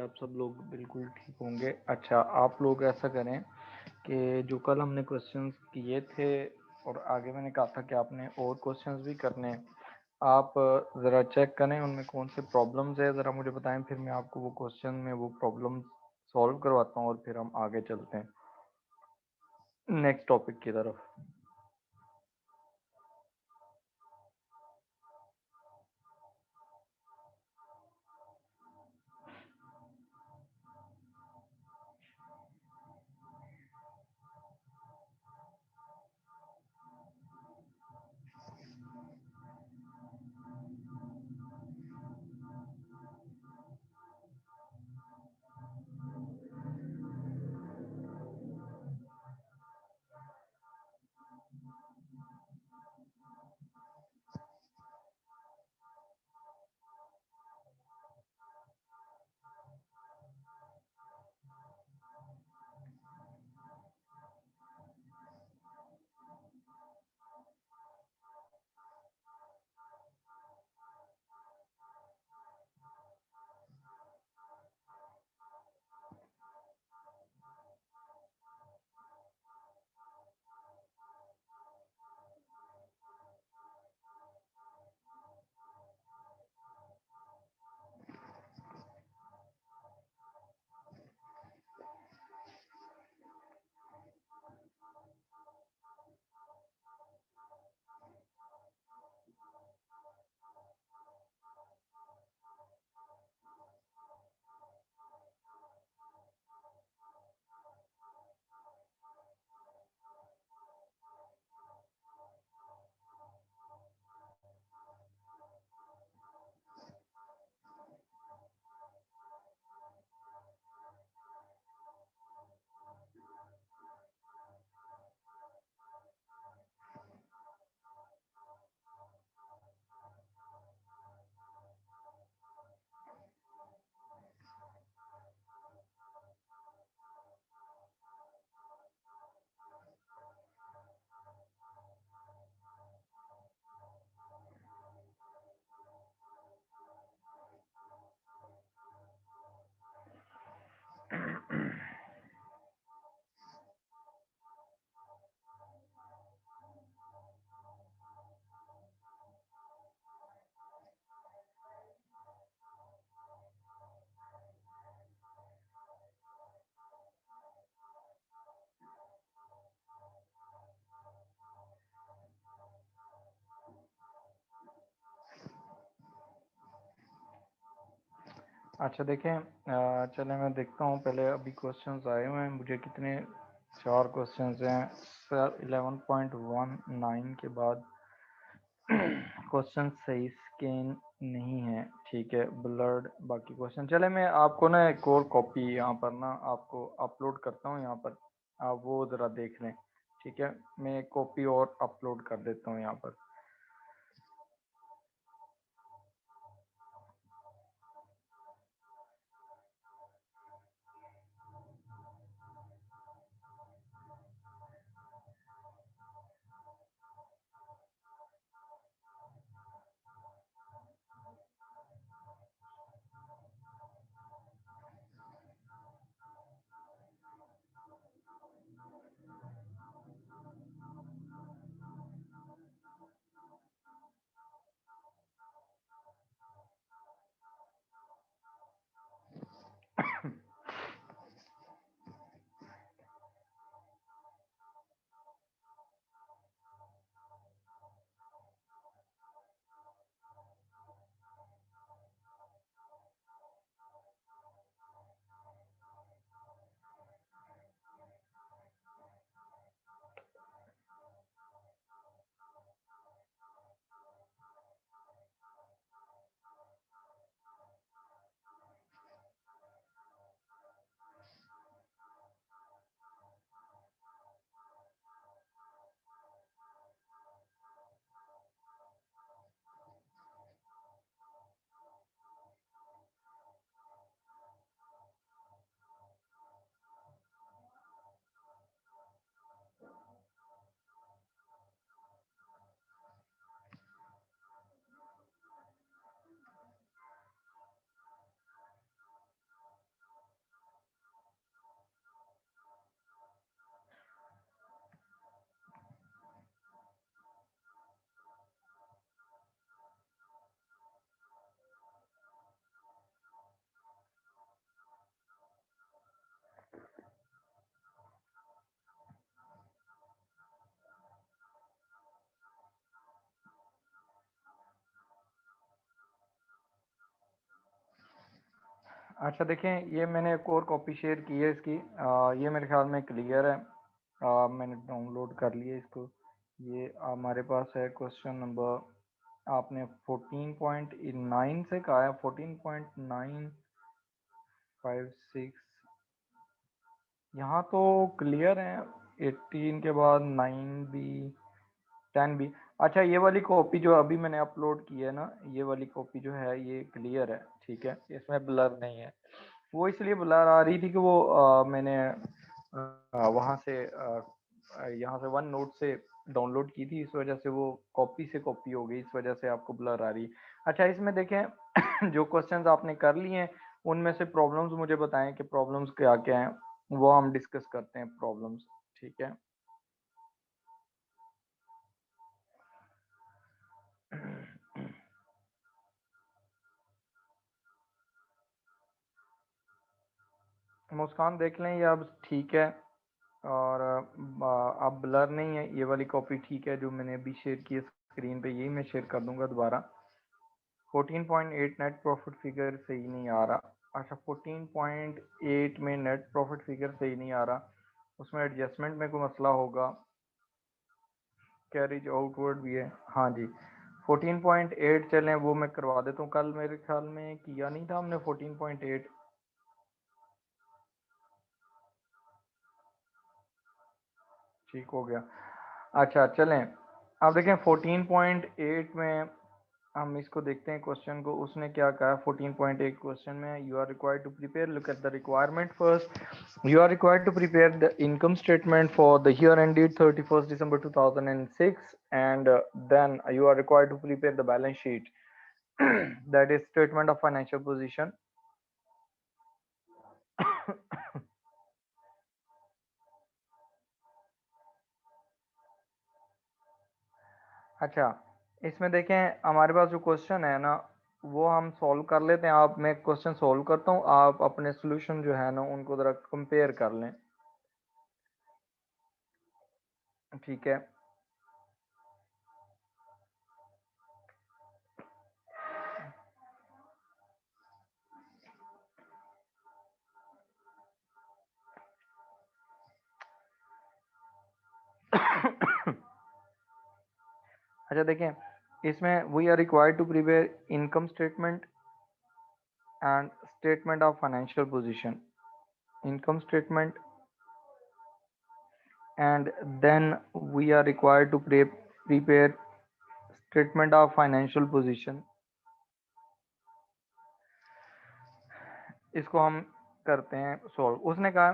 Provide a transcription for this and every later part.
आप सब लोग बिल्कुल ठीक होंगे। अच्छा, आप लोग ऐसा करें कि जो कल हमने क्वेश्चंस किए थे और आगे मैंने कहा था कि आपने और क्वेश्चंस भी करने हैं, आप ज़रा चेक करें उनमें कौन से प्रॉब्लम्स है, ज़रा मुझे बताएं, फिर मैं आपको वो क्वेश्चन में वो प्रॉब्लम सॉल्व करवाता हूँ और फिर हम आगे चलते हैं नेक्स्ट टॉपिक की तरफ। अच्छा देखें, चले मैं देखता हूँ पहले। अभी क्वेश्चंस आए हुए हैं मुझे कितने, 4 क्वेश्चंस हैं सर। 11.19 के बाद क्वेश्चन सही स्कैन नहीं है, ठीक है, ब्लर्ड बाकी क्वेश्चन। चले मैं आपको ना एक और कॉपी यहाँ पर ना आपको अपलोड करता हूँ यहाँ पर, आप वो ज़रा देख लें, ठीक है। मैं एक कॉपी और अपलोड कर देता हूँ यहाँ पर। अच्छा देखें, ये मैंने एक और कॉपी शेयर की है इसकी। ये मेरे ख्याल में क्लियर है। मैंने डाउनलोड कर लिया इसको। ये हमारे पास है क्वेश्चन नंबर, आपने 14.9 से कहा है, 14.956। यहाँ तो क्लियर है, 18 के बाद 9 भी, 10 भी। अच्छा, ये वाली कॉपी जो अभी मैंने अपलोड की है ना, ये वाली कॉपी जो है ये क्लियर है, ठीक है, इसमें ब्लर नहीं है। वो इसलिए ब्लर आ रही थी कि वो मैंने वहाँ से वन नोट से डाउनलोड की थी, इस वजह से वो कॉपी से कॉपी हो गई, इस वजह से आपको ब्लर आ रही है। अच्छा, इसमें देखें जो क्वेश्चंस आपने कर लिए हैं उनमें से प्रॉब्लम्स मुझे बताएं कि प्रॉब्लम्स क्या क्या हैं, वो हम डिस्कस करते हैं प्रॉब्लम्स, ठीक है। मुस्कान देख लें, ये अब ठीक है। और अब ब्लर नहीं है, ये वाली कॉपी ठीक है जो मैंने अभी शेयर की है स्क्रीन पे, यही मैं शेयर कर दूंगा दोबारा। 14.8 नेट प्रॉफिट फिगर सही नहीं आ रहा। अच्छा, 14.8 में नेट प्रॉफिट फिगर सही नहीं आ रहा, उसमें एडजस्टमेंट में कोई मसला होगा। कैरिज आउटवर्ड भी है, हाँ जी। 14.8 चलें, वो मैं करवा देता हूँ, कल मेरे ख्याल में किया नहीं था हमने 14.8। ठीक हो गया। अच्छा चलें, अब देखें 14.8 में हम इसको देखते हैं क्वेश्चन को, उसने क्या कहा 14.8 क्वेश्चन में। You are required to prepare, look at the requirement first. You are required to prepare the income statement for the year ended 31st December 2006, and then you are required to prepare the balance sheet that is statement of financial position. अच्छा, इसमें देखें हमारे पास जो question है ना, वो हम solve कर लेते हैं। आप, मैं क्वेश्चन सॉल्व करता हूँ, आप अपने सॉल्यूशन जो है ना उनको जरा कंपेयर कर लें, ठीक है। अच्छा देखें, इसमें we are required to prepare income statement and statement of financial position, income statement, and then we are required to prepare statement of financial position. इसको हम करते हैं सॉल्व। उसने कहा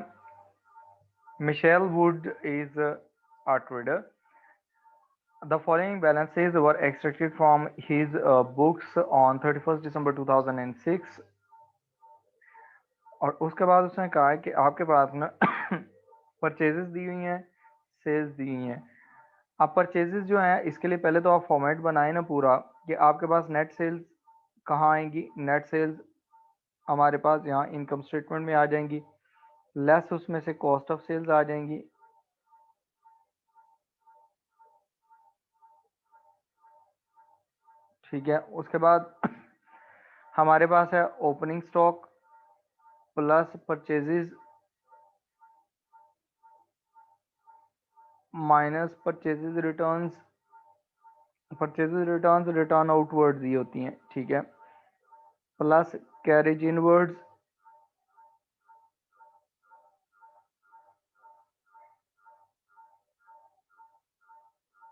Michelle Wood is a trader. The following balances were extracted from his books on 31st December 2006। और उसके बाद उसने कहा है कि आपके पास ना परचेजेस दी हुई हैं, सेल्स दी हुई हैं। अब परचेजेस जो हैं इसके लिए पहले तो आप फॉर्मेट बनाए ना पूरा, कि आपके पास नेट सेल्स कहाँ आएंगी। नेट सेल्स हमारे पास यहाँ इनकम स्टेटमेंट में आ जाएंगी, लेस उसमें से कॉस्ट ऑफ सेल्स आ जाएंगी, ठीक है। उसके बाद हमारे पास है opening stock plus purchases minus purchases returns. Purchases returns return outwards ही होती हैं, ठीक है, plus carriage inwards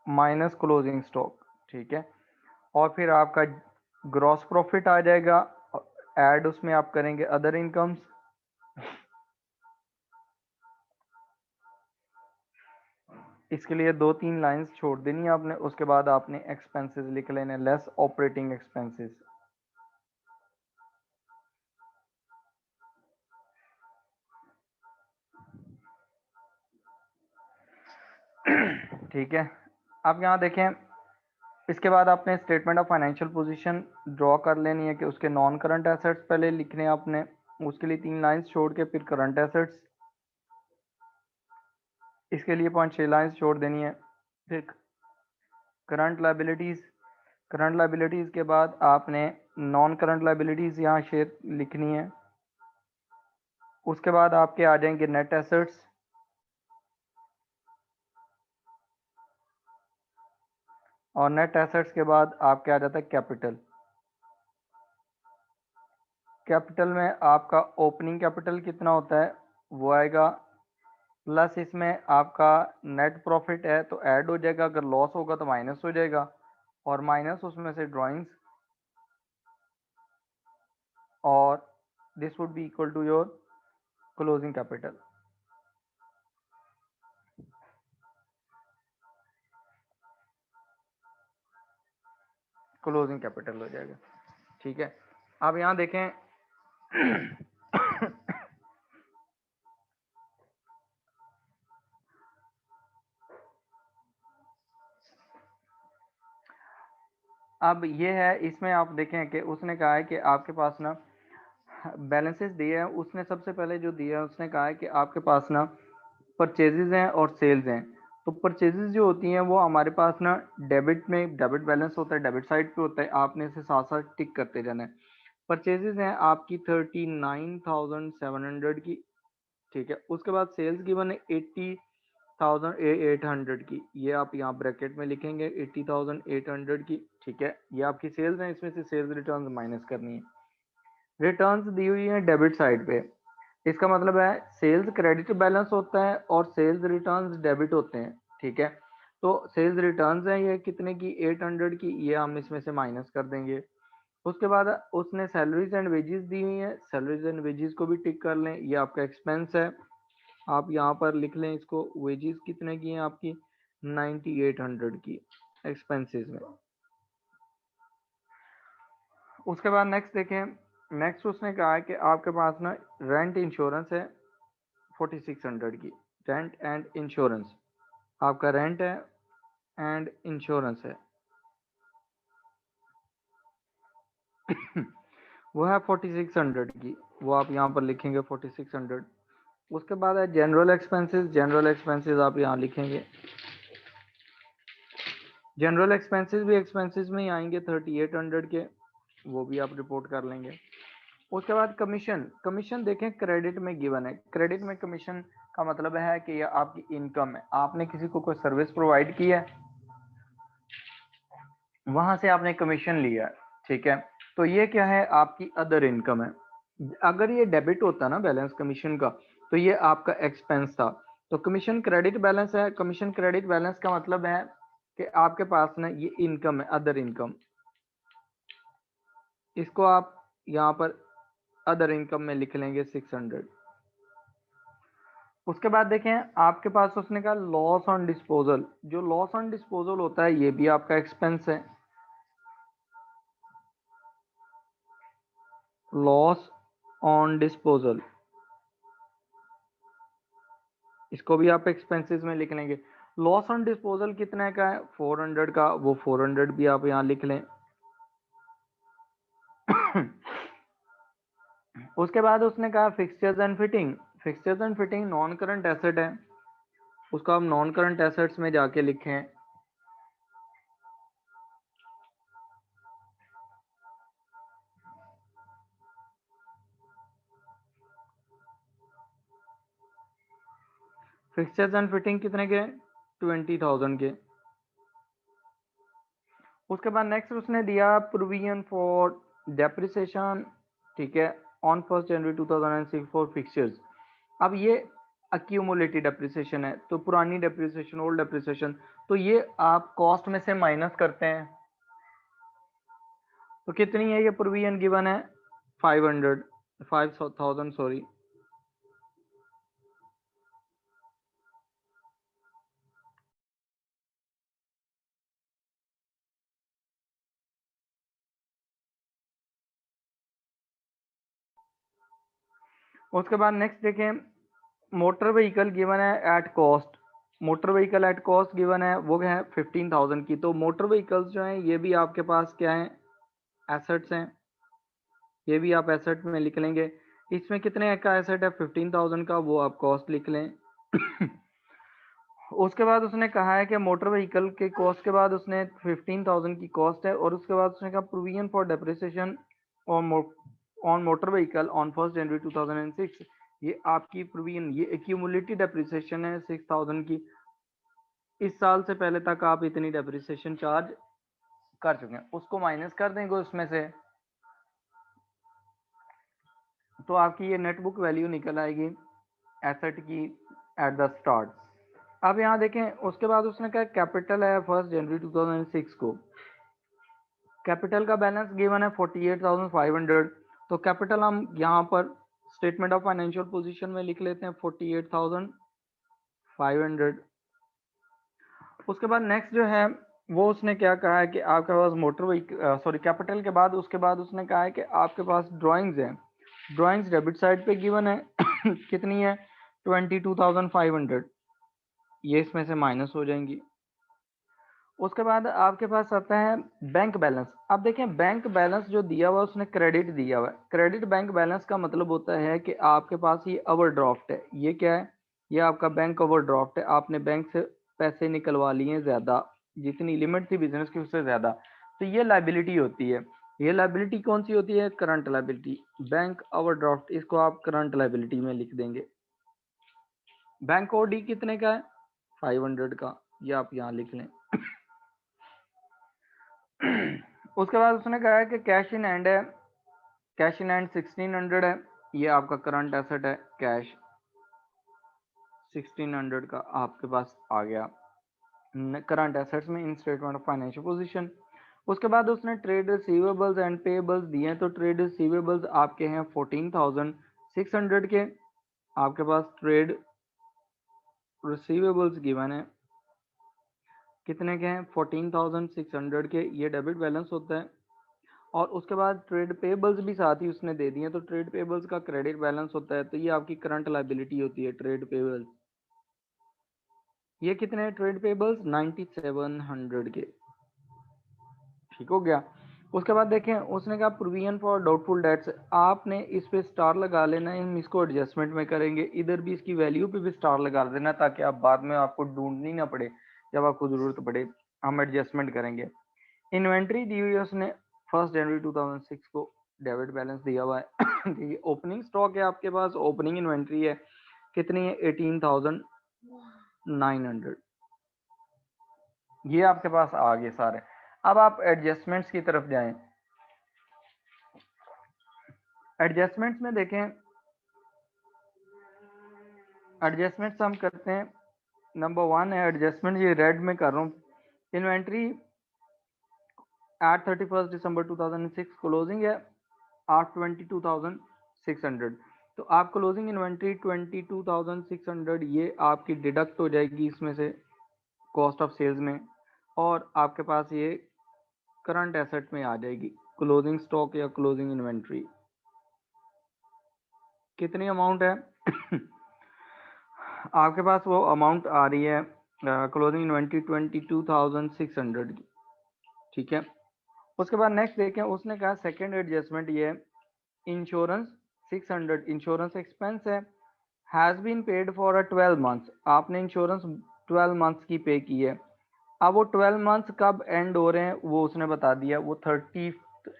minus closing stock, ठीक है। और फिर आपका ग्रॉस प्रॉफिट आ जाएगा, ऐड उसमें आप करेंगे अदर इनकम्स, इसके लिए 2-3 लाइंस छोड़ देनी है आपने। उसके बाद आपने एक्सपेंसेस लिख लेने, लेस ऑपरेटिंग एक्सपेंसेस, ठीक है। अब यहाँ देखें, इसके बाद आपने statement of financial position draw कर लेनी है कि उसके नॉन करंट एसेट्स पहले लिखने हैं आपने, उसके लिए 3 लाइंस छोड़ के फिर करंट एसेट्स, इसके लिए 5-6 लाइंस छोड़ देनी है। फिर करंट लाइबिलिटीज़, करंट लाइबिलिटीज़ के बाद आपने नॉन करंट लाइबिलिटीज़ यहाँ शेयर लिखनी है, उसके बाद आपके आ जाएंगे नेट एसेट्स, और नेट एसेट्स के बाद आपके आ जाता है कैपिटल। कैपिटल में आपका ओपनिंग कैपिटल कितना होता है वो आएगा, प्लस इसमें आपका नेट प्रॉफिट है तो ऐड हो जाएगा, अगर लॉस होगा तो माइनस हो जाएगा, और माइनस उसमें से ड्राइंग्स, और this would be equal to your closing capital. Closing capital हो जाएगा। ठीक है, अब यहाँ देखें अब ये है, इसमें आप देखें कि उसने कहा है कि आपके पास ना बैलेंसेस दिए हैं, उसने सबसे पहले जो दिया है उसने कहा है कि आपके पास ना परचेजेस हैं और सेल्स हैं। तो परचेजेस जो होती हैं वो हमारे पास ना डेबिट में, डेबिट बैलेंस होता है, डेबिट साइड पे होता है, आपने इसे साथ साथ टिक करते जाना है। परचेजेस हैं आपकी 39,700 की, ठीक है। उसके बाद सेल्स गिवन है 80,800 की, ये आप यहाँ ब्रैकेट में लिखेंगे 80,800 की, ठीक है। ये आपकी सेल्स हैं, इसमें से सेल्स रिटर्न माइनस करनी है। रिटर्न्स दी हुई है डेबिट साइड पे, इसका मतलब है सेल्स क्रेडिट बैलेंस होता है और सेल्स रिटर्न्स डेबिट होते हैं, ठीक है। तो सेल्स रिटर्न्स हैं ये कितने की, 800 की, ये हम इसमें से माइनस कर देंगे। उसके बाद उसने सैलरीज एंड वेजेस दी हुई है, सैलरीज एंड वेजेस को भी टिक कर लें, ये आपका एक्सपेंस है, आप यहाँ पर लिख लें इसको। वेजेस कितने की हैं आपकी, 9800 की एक्सपेंसेस में। उसके बाद नेक्स्ट देखें, नेक्स्ट उसने कहा है कि आपके पास ना रेंट इंश्योरेंस है 4600 की, रेंट एंड इंश्योरेंस, आपका रेंट है एंड इंश्योरेंस है वो है 4600 की, वो आप यहाँ पर लिखेंगे 4600। उसके बाद है जनरल एक्सपेंसेस, जनरल एक्सपेंसेस आप यहाँ लिखेंगे, जनरल एक्सपेंसेस भी एक्सपेंसेस में ही आएंगे 3800 के, वो भी आप रिपोर्ट कर लेंगे। उसके बाद कमीशन, कमीशन देखें क्रेडिट में गिवन है, क्रेडिट में कमीशन का मतलब है कि यह आपकी इनकम है, आपने किसी को कोई सर्विस प्रोवाइड की है, वहां से आपने कमीशन लिया, ठीक है। तो ये क्या है, आपकी अदर इनकम है। अगर ये डेबिट होता ना बैलेंस कमीशन का, तो ये आपका एक्सपेंस था। तो कमीशन क्रेडिट बैलेंस है, कमीशन क्रेडिट बैलेंस का मतलब है कि आपके पास ना ये इनकम है, अदर इनकम, इसको आप यहाँ पर अदर इनकम में लिख लेंगे 600। उसके बाद देखें आपके पास उसने कहा लॉस ऑन डिस्पोजल, जो लॉस ऑन डिस्पोजल होता है ये भी आपका एक्सपेंस है, लॉस ऑन डिस्पोजल, इसको भी आप एक्सपेंसेस में लिख लेंगे। लॉस ऑन डिस्पोजल कितने का है, 400 का, वो 400 भी आप यहाँ लिख लें उसके बाद उसने कहा fixtures and fitting, fixtures and fitting non current asset है, उसको हम नॉन करंट एसेट्स में जाके लिखें। फिक्सचर्स एंड फिटिंग कितने के, 20,000 के। उसके बाद नेक्स्ट उसने दिया प्रोविजन फॉर डेप्रिसिएशन, ठीक है, ऑन 1 जनवरी 2006 फॉर फिक्सचर्स। अब ये अक्यूमुलेटेड डेप्रिसिएशन है, तो पुरानी डेप्रिसिएशन, ओल्ड डेप्रिसिएशन, तो ये आप कॉस्ट में से माइनस करते हैं। तो कितनी है ये प्रोविजन गिवन है, 5,000 सॉरी। उसके बाद नेक्स्ट देखें, मोटर व्हीकल गिवन है at cost, motor vehicle at cost given है, वो है 15,000 की। तो मोटर व्हीकल्स जो हैं ये भी आपके पास क्या है, एसेट्स हैं, ये भी आप एसेट में लिख लेंगे। इसमें कितने का एसेट है, 15,000 का, वो आप कॉस्ट लिख लें उसके बाद उसने कहा है कि मोटर व्हीकल के कॉस्ट के बाद उसने 15,000 की कॉस्ट है, और उसके बाद उसने कहा provision for depreciation on motor vehicle on 1 जनवरी 2006, ये आपकी प्रोविजन, ये एक्यूमुलेटेड डेप्रिसिएशन है 6000 की। इस साल से पहले तक आप इतनी डेप्रिसिएशन चार्ज कर चुके हैं, उसको माइनस कर देंगे उसमें से, तो आपकी ये नेट बुक वैल्यू निकल आएगी एसेट की एट द स्टार्ट। अब यहाँ देखें, उसके बाद उसने कहा कैपिटल है 1 जनवरी 2006 को, कैपिटल का बैलेंस गिवन है 48,500। तो कैपिटल हम यहाँ पर स्टेटमेंट ऑफ फाइनेंशियल पोजीशन में लिख लेते हैं 48,500। उसके बाद नेक्स्ट जो है वो उसने क्या कहा है कि आपके पास मोटर व्हीकल, सॉरी कैपिटल के बाद उसके बाद उसने कहा है कि आपके पास ड्राइंग्स हैं, ड्राइंग्स डेबिट साइड पे गिवन है कितनी है 22,500, ये इसमें से माइनस हो जाएंगी। उसके बाद आपके पास आता है बैंक बैलेंस। अब देखें बैंक बैलेंस जो दिया हुआ उसने क्रेडिट दिया हुआ है, क्रेडिट बैंक बैलेंस का मतलब होता है कि आपके पास ये ओवरड्राफ्ट है। ये क्या है, ये आपका बैंक ओवरड्राफ्ट है, आपने बैंक से पैसे निकलवा लिए ज्यादा, जितनी लिमिट थी बिजनेस की उससे ज्यादा, तो ये लाइबिलिटी होती है। ये लाइबिलिटी कौन सी होती है, करंट लाइबिलिटी, बैंक ओवरड्राफ्ट, इसको आप करंट लाइबिलिटी में लिख देंगे। बैंक ओडी कितने का है 500 का, ये आप यहाँ लिख लें। उसके बाद उसने कहा है कि कैश इन हैंड है, कैश इन हैंड 1600 है, ये आपका करंट एसेट है, कैश 1600 का आपके पास आ गया करंट एसेट्स में इन स्टेटमेंट ऑफ फाइनेंशियल पोजीशन। उसके बाद उसने ट्रेड रिसीवेबल्स एंड पेएबल्स दिए हैं, तो ट्रेड रिसीवेबल्स आपके हैं 14,600 के, आपके पास ट्रेड रिसीवेबल्स गिवन है कितने के हैं 14,600 के, ये डेबिट बैलेंस होता है। और उसके बाद ट्रेड पेबल्स भी साथ ही उसने दे दिए, तो ट्रेड पेबल्स का क्रेडिट बैलेंस होता है, तो ये आपकी करंट लाइबिलिटी होती है ट्रेड पेबल्स। ये कितने ट्रेड पेबल्स 9700 के, ठीक हो गया। उसके बाद देखें उसने कहा प्रोविजन फॉर डाउटफुल डेट्स, आपने इस पे स्टार लगा लेना है, हम इसको एडजस्टमेंट में करेंगे, इधर भी इसकी वैल्यू पे भी स्टार लगा देना ताकि आप बाद में आपको ढूंढनी ना पड़े, जब आपको जरूरत पड़े हम एडजस्टमेंट करेंगे। इन्वेंट्री दी हुई है उसने 1 जनवरी 2006 को, डेबिट बैलेंस दिया हुआ है कि ओपनिंग स्टॉक है आपके पास, ओपनिंग इन्वेंट्री है कितनी है 18,900, ये आपके पास आ गए सारे। अब आप एडजस्टमेंट्स की तरफ जाएं, एडजस्टमेंट्स में देखें, एडजस्टमेंट्स हम करते हैं, नंबर 1 है एडजस्टमेंट, ये रेड में कर रहा हूँ, इन्वेंट्री एट 31 दिसंबर 2006 क्लोजिंग है 822,600, तो आप क्लोजिंग इन्वेंट्री 22,600 ये आपकी डिडक्ट हो जाएगी इसमें से कॉस्ट ऑफ सेल्स में, और आपके पास ये करंट एसेट में आ जाएगी क्लोजिंग स्टॉक या क्लोजिंग इन्वेंट्री। कितनी अमाउंट है आपके पास वो अमाउंट आ रही है क्लोजिंग इन्वेंट्री 22,600 की, ठीक है। उसके बाद नेक्स्ट देखें, उसने कहा सेकेंड एडजस्टमेंट ये इंश्योरेंस 600, इंश्योरेंस एक्सपेंस है, has been paid for a 12 months, आपने इंश्योरेंस 12 मंथ्स की पे की है। अब वो 12 मंथ्स कब एंड हो रहे हैं वो उसने बता दिया, वो 30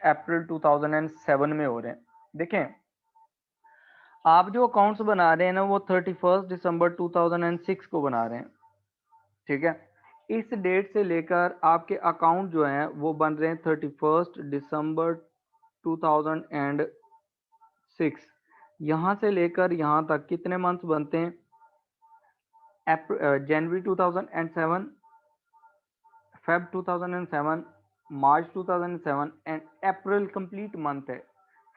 अप्रैल 2007 में हो रहे हैं। देखें आप जो अकाउंट्स बना रहे हैं ना वो 31 दिसंबर 2006 को बना रहे हैं, ठीक है। इस डेट से लेकर आपके अकाउंट जो हैं वो बन रहे हैं 31 दिसंबर 2006, यहाँ से लेकर यहाँ तक कितने मंथ्स बनते हैं, जनवरी 2007, Feb 2007, March 2007 and April complete month है,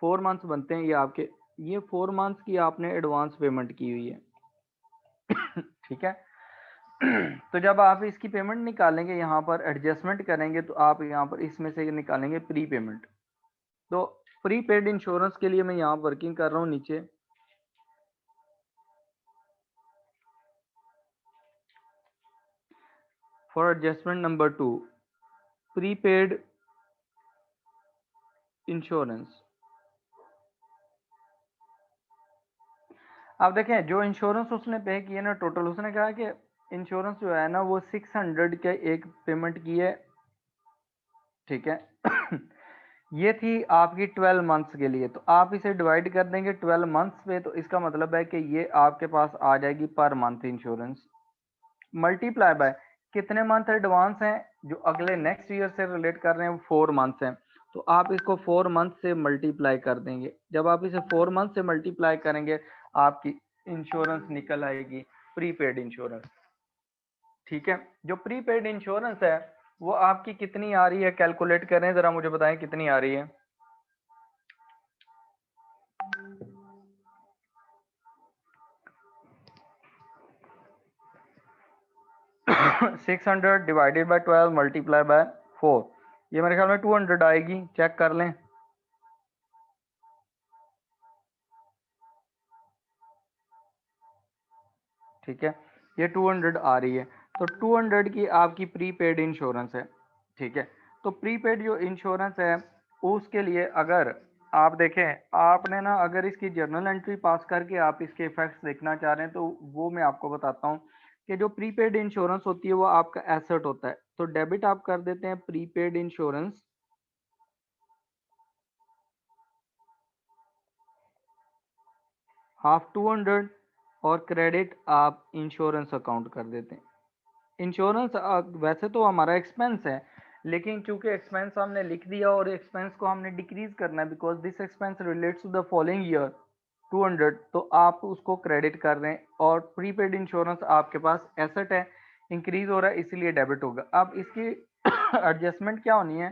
4 मंथ्स बनते हैं ये आपके, ये 4 मंथ्स की आपने एडवांस पेमेंट की हुई है ठीक है। तो जब आप इसकी पेमेंट निकालेंगे यहाँ पर एडजस्टमेंट करेंगे तो आप यहाँ पर इसमें से निकालेंगे प्री पेमेंट। तो प्री पेड इंश्योरेंस के लिए मैं यहाँ वर्किंग कर रहा हूँ नीचे, for adjustment number 2 prepaid insurance. अब देखें जो इंश्योरेंस उसने पे किया ना टोटल, उसने कहा कि इंश्योरेंस जो है ना वो 600 के एक पेमेंट की है, ठीक है ये थी आपकी 12 मंथ्स के लिए, तो आप इसे डिवाइड कर देंगे 12 मंथ्स पे, तो इसका मतलब है कि ये आपके पास आ जाएगी per month insurance, multiply by कितने मंथ एडवांस हैं जो अगले नेक्स्ट ईयर से रिलेट कर रहे हैं, वो 4 मंथ्स हैं, तो आप इसको 4 मंथ से मल्टीप्लाई कर देंगे। जब आप इसे 4 मंथ से मल्टीप्लाई करेंगे आपकी इंश्योरेंस निकल आएगी प्रीपेड इंश्योरेंस। ठीक है, जो प्रीपेड इंश्योरेंस है वो आपकी कितनी आ रही है, कैलकुलेट करें जरा, मुझे बताएं कितनी आ रही है। 600 डिवाइडेड बाय 12 मल्टीप्लाई बाय 4, ये मेरे ख्याल में 200 आएगी, चेक कर लें। ठीक है, ये 200 आ रही है, तो 200 की आपकी प्रीपेड इंश्योरेंस है। ठीक है, तो प्रीपेड जो इंश्योरेंस है उसके लिए अगर आप देखें, आपने ना अगर इसकी जर्नल एंट्री पास करके आप इसके इफेक्ट्स देखना चाह रहे हैं तो वो मैं आपको बताता हूँ कि जो प्रीपेड इंश्योरेंस होती है वो आपका एसेट होता है, तो डेबिट आप कर देते हैं प्रीपेड इंश्योरेंस, हाफ 200, और क्रेडिट आप इंश्योरेंस अकाउंट कर देते हैं। इंश्योरेंस वैसे तो हमारा एक्सपेंस है, लेकिन चूंकि एक्सपेंस हमने लिख दिया और एक्सपेंस को हमने डिक्रीज करना है, because this expense relates to the following year 200, तो आप उसको क्रेडिट कर रहे हैं, और प्रीपेड इंश्योरेंस आपके पास एसेट है, इंक्रीज हो रहा है इसलिए डेबिट होगा। अब इसकी एडजस्टमेंट क्या होनी है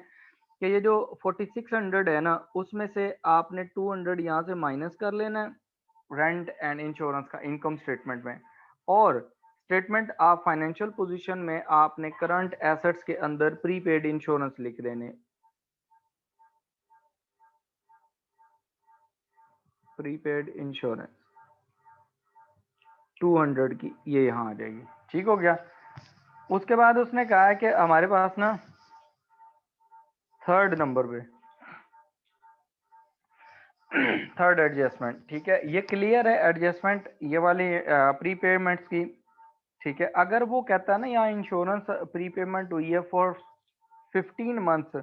कि ये जो 4600 है ना, उसमें से आपने 200 यहाँ से माइनस कर लेना है रेंट एंड इंश्योरेंस का इनकम स्टेटमेंट में, और स्टेटमेंट आप फाइनेंशियल पोजीशन में आपने करंट एसेट्स के अंदर प्रीपेड इंश्योरेंस लिख देने, प्रीपेड इंश्योरेंस 200 की ये यहाँ आ जाएगी। ठीक हो गया। उसके बाद उसने कहा है कि हमारे पास ना थर्ड नंबर पे थर्ड एडजस्टमेंट, ठीक है, ये क्लियर है एडजस्टमेंट ये वाली प्रीपेमेंट्स की। ठीक है, अगर वो कहता है ना यहाँ इंश्योरेंस प्रीपेमेंट हुई है फॉर 15 मंथ्स,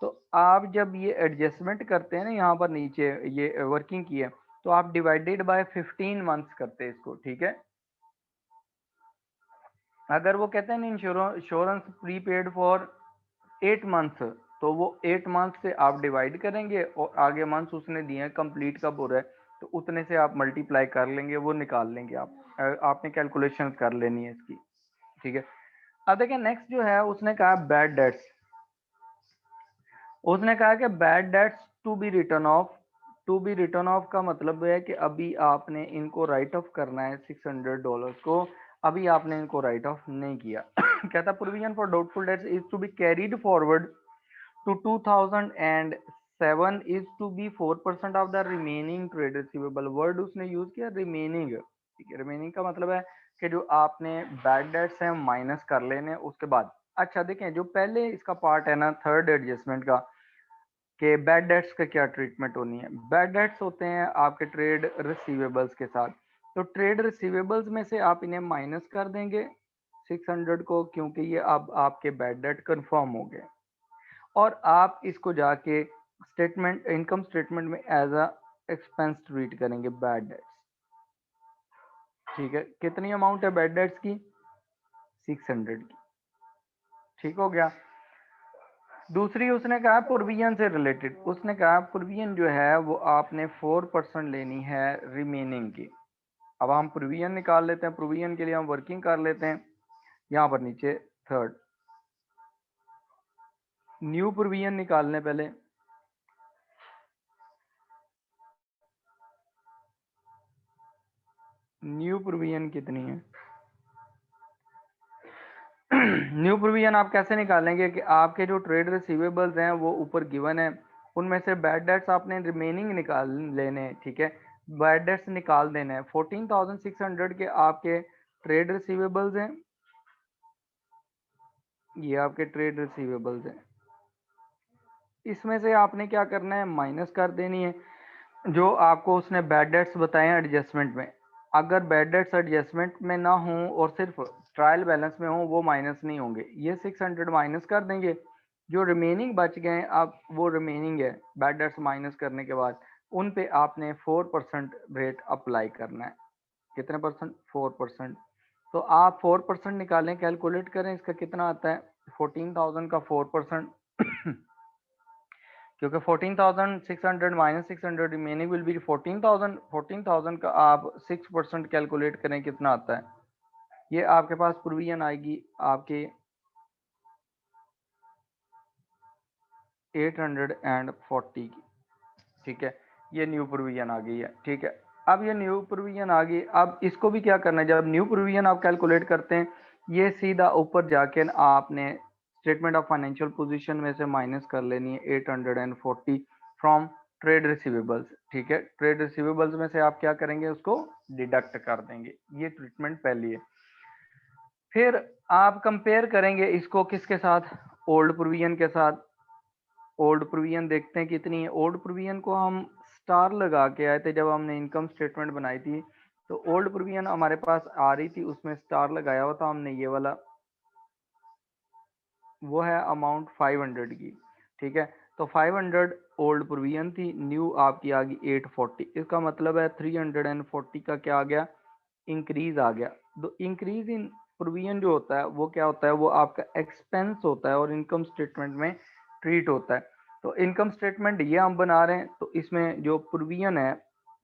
तो आप जब ये एडजस्टमेंट करते हैं ना यहाँ पर नीचे ये वर्किंग की है, तो आप डिवाइडेड बाय 15 मंथ्स करते हैं इसको। ठीक है, अगर वो कहते हैं ना इंश्योरेंस प्रीपेड फॉर 8 मंथ्स, तो वो 8 मंथ से आप डिवाइड करेंगे और आगे मंथ्स उसने दिए हैं कंप्लीट कब हो रहा है, तो उतने से आप मल्टीप्लाई कर लेंगे, वो निकाल लेंगे आप, आपने कैलकुलेशन कर लेनी है इसकी। ठीक है, अब देखिए नेक्स्ट जो है उसने कहा बैड डेट्स, उसने कहा कि bad debts to be written off, to be written off का मतलब है कि अभी आपने इनको राइट ऑफ करना है $600 को, अभी आपने इनको राइट ऑफ नहीं किया। कहता provision for doubtful debts is to be carried forward to 2007 is to be 4% of the remaining trade receivable, word उसने यूज किया रिमेनिंग। ठीक है, रिमेनिंग का मतलब है कि जो आपने बैड डेट्स हैं माइनस कर लेने उसके बाद। अच्छा देखें, जो पहले इसका पार्ट है ना थर्ड एडजस्टमेंट का, कि बैड डेट्स का क्या ट्रीटमेंट होनी है। बैड डेट्स होते हैं आपके ट्रेड रिसीवेबल्स के साथ, तो ट्रेड रिसीवेबल्स में से आप इन्हें माइनस कर देंगे 600 को, क्योंकि ये अब आपके बैड डेट कंफर्म हो गए, और आप इसको जाके स्टेटमेंट इनकम स्टेटमेंट में एज अ एक्सपेंस ट्रीट करेंगे बैड डेट्स। ठीक है, कितनी अमाउंट है बैड डेट्स की, 600 की। ठीक हो गया। दूसरी उसने कहा प्रोविजन से रिलेटेड, उसने कहा प्रोविजन जो है वो आपने 4% लेनी है रिमेनिंग की। अब हम प्रोविजन निकाल लेते हैं, प्रोविजन के लिए हम वर्किंग कर लेते हैं, यहाँ पर नीचे थर्ड न्यू प्रोविजन निकालने पहले, न्यू प्रोविजन कितनी है। न्यू प्रोविजन आप कैसे निकालेंगे कि आपके जो ट्रेड रिसीवेबल्स हैं वो ऊपर गिवन है, उनमें से बैड डेट्स आपने रिमेनिंग निकाल लेने हैं। ठीक है, बैड डेट्स निकाल देना है, 14,600 के आपके ट्रेड रिसीवेबल्स हैं, ये आपके ट्रेड रिसीवेबल्स हैं, इसमें से आपने क्या करना है माइनस कर देनी है जो आपको उसने बैड डेट्स बताए हैं एडजस्टमेंट में। अगर बैड डेट्स एडजस्टमेंट में ना हो और सिर्फ ट्रायल बैलेंस में हो, वो माइनस नहीं होंगे, ये 600 माइनस कर देंगे, जो रिमेनिंग बच गए आप वो रिमेनिंग है बैड डेट्स माइनस करने के बाद उन पे आपने 4% रेट अप्लाई करना है। कितने परसेंट? 4%। तो आप 4% निकालें, कैलकुलेट करें इसका कितना आता है। 14,000 का 4%, क्योंकि 14,600 माइनस 600 रिमेनिंग विल बी 14,000। 14,000 का आप 6% कैलकुलेट करें कितना आता है। ये आपके पास प्रोविजन आएगी आपके 840 की। ठीक है, ये न्यू प्रोविजन आ गई है। ठीक है, अब ये न्यू प्रोविजन आ गई, अब इसको भी क्या करना है, जब न्यू प्रोविजन आप कैलकुलेट करते हैं ये सीधा ऊपर जाके आपने स्टेटमेंट ऑफ फाइनेंशियल पोजीशन में से माइनस कर लेनी है 840 फ्रॉम ट्रेड रिसीवेबल्स। ठीक है, ट्रेड रिसीवेबल्स में से आप क्या करेंगे, उसको डिडक्ट कर देंगे। ये ट्रीटमेंट पहली है। फिर आप कंपेयर करेंगे इसको किसके साथ, ओल्ड प्रोविजन के साथ। ओल्ड प्रोविजन देखते हैं कितनी है। ओल्ड प्रोविजन को हम स्टार लगा के आए थे जब हमने इनकम स्टेटमेंट बनाई थी, तो ओल्ड प्रोविजन हमारे पास आ रही थी, उसमें स्टार लगाया हुआ था हमने ये वाला, वो है अमाउंट 500 की। ठीक है, तो 500 ओल्ड प्रोविजन थी, न्यू आपकी आ गई 840। इसका मतलब है 340 का क्या आ गया, इंक्रीज आ गया। तो इंक्रीज इन प्रोविजन जो होता है वो क्या होता है, वो आपका एक्सपेंस होता है और इनकम स्टेटमेंट में ट्रीट होता है। तो इनकम स्टेटमेंट ये हम बना रहे हैं, तो इसमें जो प्रोविजन है,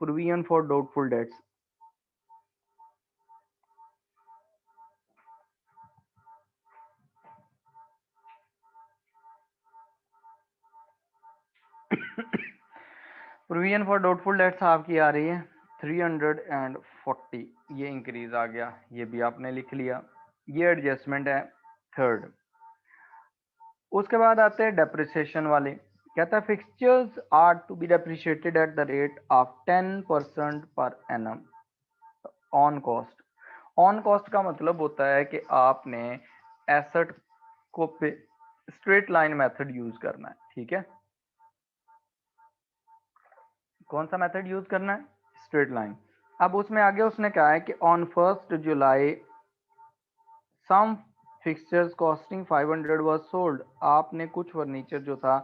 provision for doubtful dates, provision for doubtful dates आपकी आ रही है 340। ये इंक्रीज आ गया, ये भी आपने लिख लिया। ये एडजस्टमेंट है थर्ड। उसके बाद आते हैं डेप्रिसिएशन वाले। कहता है fixtures are to be depreciated at the rate of 10% per annum on cost. On cost का मतलब होता है कि आपने एसेट को पे स्ट्रेट लाइन मेथड यूज करना है। ठीक है, कौन सा मेथड यूज करना है, स्ट्रेट लाइन। अब उसमें आगे उसने कहा है कि on 1 July some fixtures costing 500 was sold. आपने कुछ फर्नीचर जो था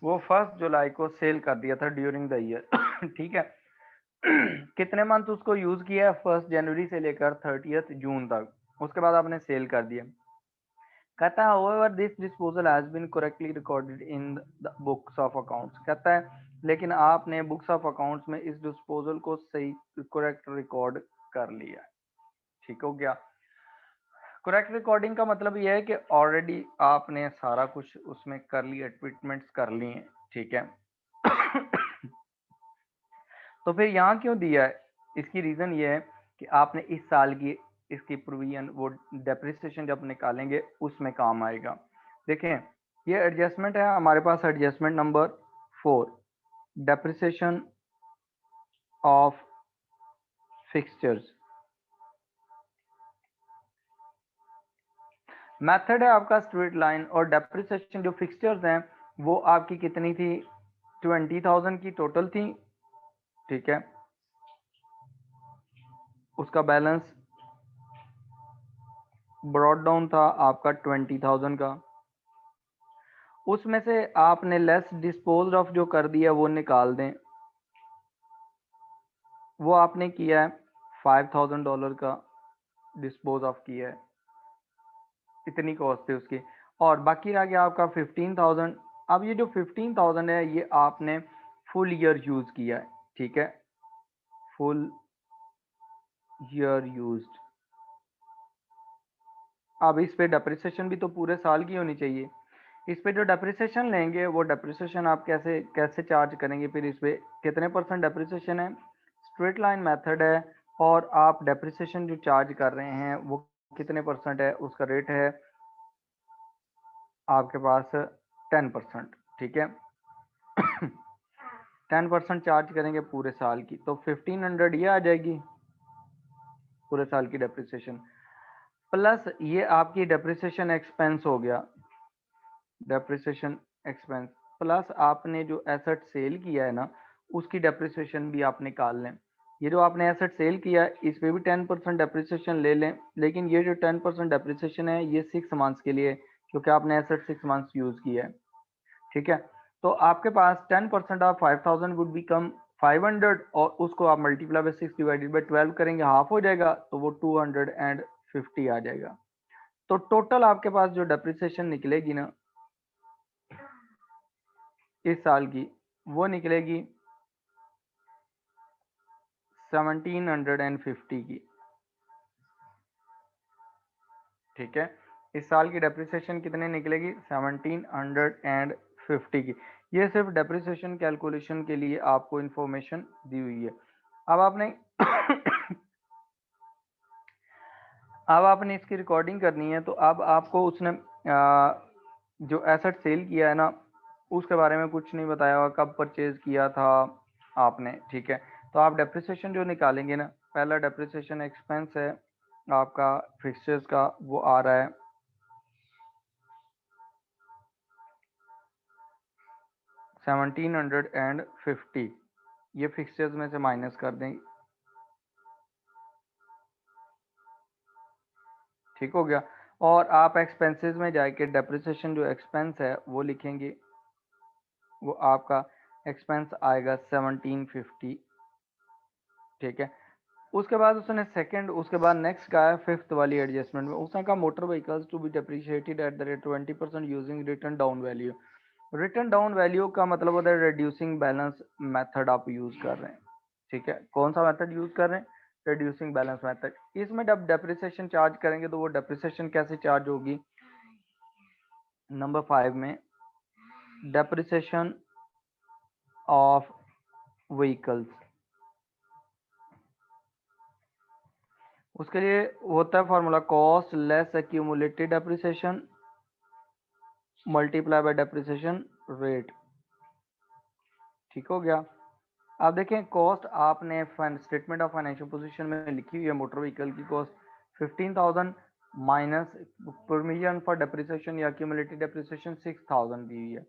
वो 1 जुलाई को सेल कर दिया था ड्यूरिंग द ईयर। ठीक है, कितने मंथ उसको यूज किया है, 1 जनवरी से लेकर 30 जून तक, उसके बाद आपने सेल कर दिया। कहता है however this disposal has been correctly recorded in the books of accounts। कहता है लेकिन आपने बुक्स ऑफ अकाउंट्स में इस डिस्पोजल को सही करेक्ट रिकॉर्ड कर लिया। ठीक हो गया। करेक्ट रिकॉर्डिंग का मतलब यह है कि ऑलरेडी आपने सारा कुछ उसमें कर लिया, ट्रीटमेंट्स कर ली हैं। ठीक है। तो फिर यहाँ क्यों दिया है, इसकी रीजन ये है कि आपने इस साल की इसकी प्रोविजन वो डेप्रिसिएशन जब निकालेंगे उसमें काम आएगा। देखें ये एडजस्टमेंट है हमारे पास, adjustment number 4, depreciation of fixtures. Method है आपका स्ट्रेट लाइन, और डेप्रिसिएशन जो फिक्सचर्स हैं वो आपकी कितनी थी, 20,000 की टोटल थी। ठीक है, उसका बैलेंस ब्रॉड डाउन था आपका 20,000 का। उसमें से आपने लेस डिस्पोज ऑफ जो कर दिया वो निकाल दें, वो आपने किया है $5,000 का डिस्पोज ऑफ किया है, इतनी कॉस्ट है उसकी, और बाकी रह गया आपका 15,000। अब ये जो 15,000 है ये आपने फुल ईयर यूज किया है। ठीक है, फुल ईयर यूज्ड। अब इस पे डेप्रिसिएशन भी तो पूरे साल की होनी चाहिए। इस पे जो डेप्रिसिएशन लेंगे वो डेप्रिसिएशन आप कैसे कैसे चार्ज करेंगे, फिर इस पे कितने % डेप्रिसिएशन है, स्ट्रेट लाइन मेथड है, और आप डेप्रिसिएशन जो चार्ज कर रहे हैं वो कितने % है, उसका रेट है आपके पास 10%। ठीक है। 10% चार्ज करेंगे पूरे साल की, तो 1500 ये आ जाएगी पूरे साल की डेप्रिसिएशन, प्लस ये आपकी डेप्रिसिएशन एक्सपेंस हो गया, डेप्रिसिएशन एक्सपेंस, प्लस आपने जो एसेट सेल किया है ना उसकी डेप्रिसिएशन भी आप निकाल लें। ये जो आपने एसेट सेल किया है इस पे भी 10% डेप्रिसिएशन ले लें, लेकिन ये जो 10% डेप्रिसिएशन है ये 6 मंथ्स के लिए, क्योंकि आपने एसेट 6 मंथ्स यूज किया है, ठीक है। तो आपके पास 10% ऑफ 5000 वुड बिकम 500, और उसको आप मल्टीप्लाई बाय 6 डिवाइडेड बाय 12 करेंगे, हाफ हो जाएगा, तो वो 250 आ जाएगा। तो टोटल आपके पास जो डेप्रिसिएशन निकलेगी ना इस साल की, वो निकलेगी 1750 की, ठीक है। इस साल की डेप्रिसिएशन कितने निकलेगी? 1750 की। ये सिर्फ डेप्रिसिएशन कैलकुलेशन के लिए आपको इंफॉर्मेशन दी हुई है। अब आपने अब आपने इसकी रिकॉर्डिंग करनी है, तो अब आपको उसने जो एसेट सेल किया है ना उसके बारे में कुछ नहीं बताया हुआ, कब परचेज किया था आपने, ठीक है। तो आप डेप्रिसिएशन जो निकालेंगे ना, पहला डेप्रिसिएशन एक्सपेंस है आपका फिक्सचर्स का, वो आ रहा है 1750, ये फिक्सचर्स में से माइनस कर दें, ठीक हो गया। और आप एक्सपेंसेस में जाके डेप्रिसिएशन जो एक्सपेंस है वो लिखेंगे, वो आपका एक्सपेंस आएगा 1750, ठीक है। उसके बाद उसने सेकंड, उसके बाद नेक्स्ट का है फिफ्थ वाली एडजस्टमेंट में, उसने कहा motor vehicles to be depreciated at the rate 20% using written down value. Written down value का मतलब होता है रिड्यूसिंग बैलेंस मेथड आप यूज कर रहे हैं, ठीक है। कौन सा मेथड यूज कर रहे हैं? Reducing balance method. इसमें जब डेप्रिसिएशन चार्ज करेंगे तो वो डेप्रिसिएशन कैसे चार्ज होगी? नंबर 5 में डेप्रिसिएशन ऑफ व्हीकल्स, उसके लिए होता है formula cost less accumulated depreciation multiply by depreciation rate, ठीक हो गया। अब देखें कॉस्ट आपने स्टेटमेंट ऑफ फाइनेंशियल पोजीशन में लिखी हुई है, मोटर व्हीकल की cost 15,000 minus provision for depreciation या एक्यूमुलेटेड डेप्रिसिएशन 6,000 दी हुई है।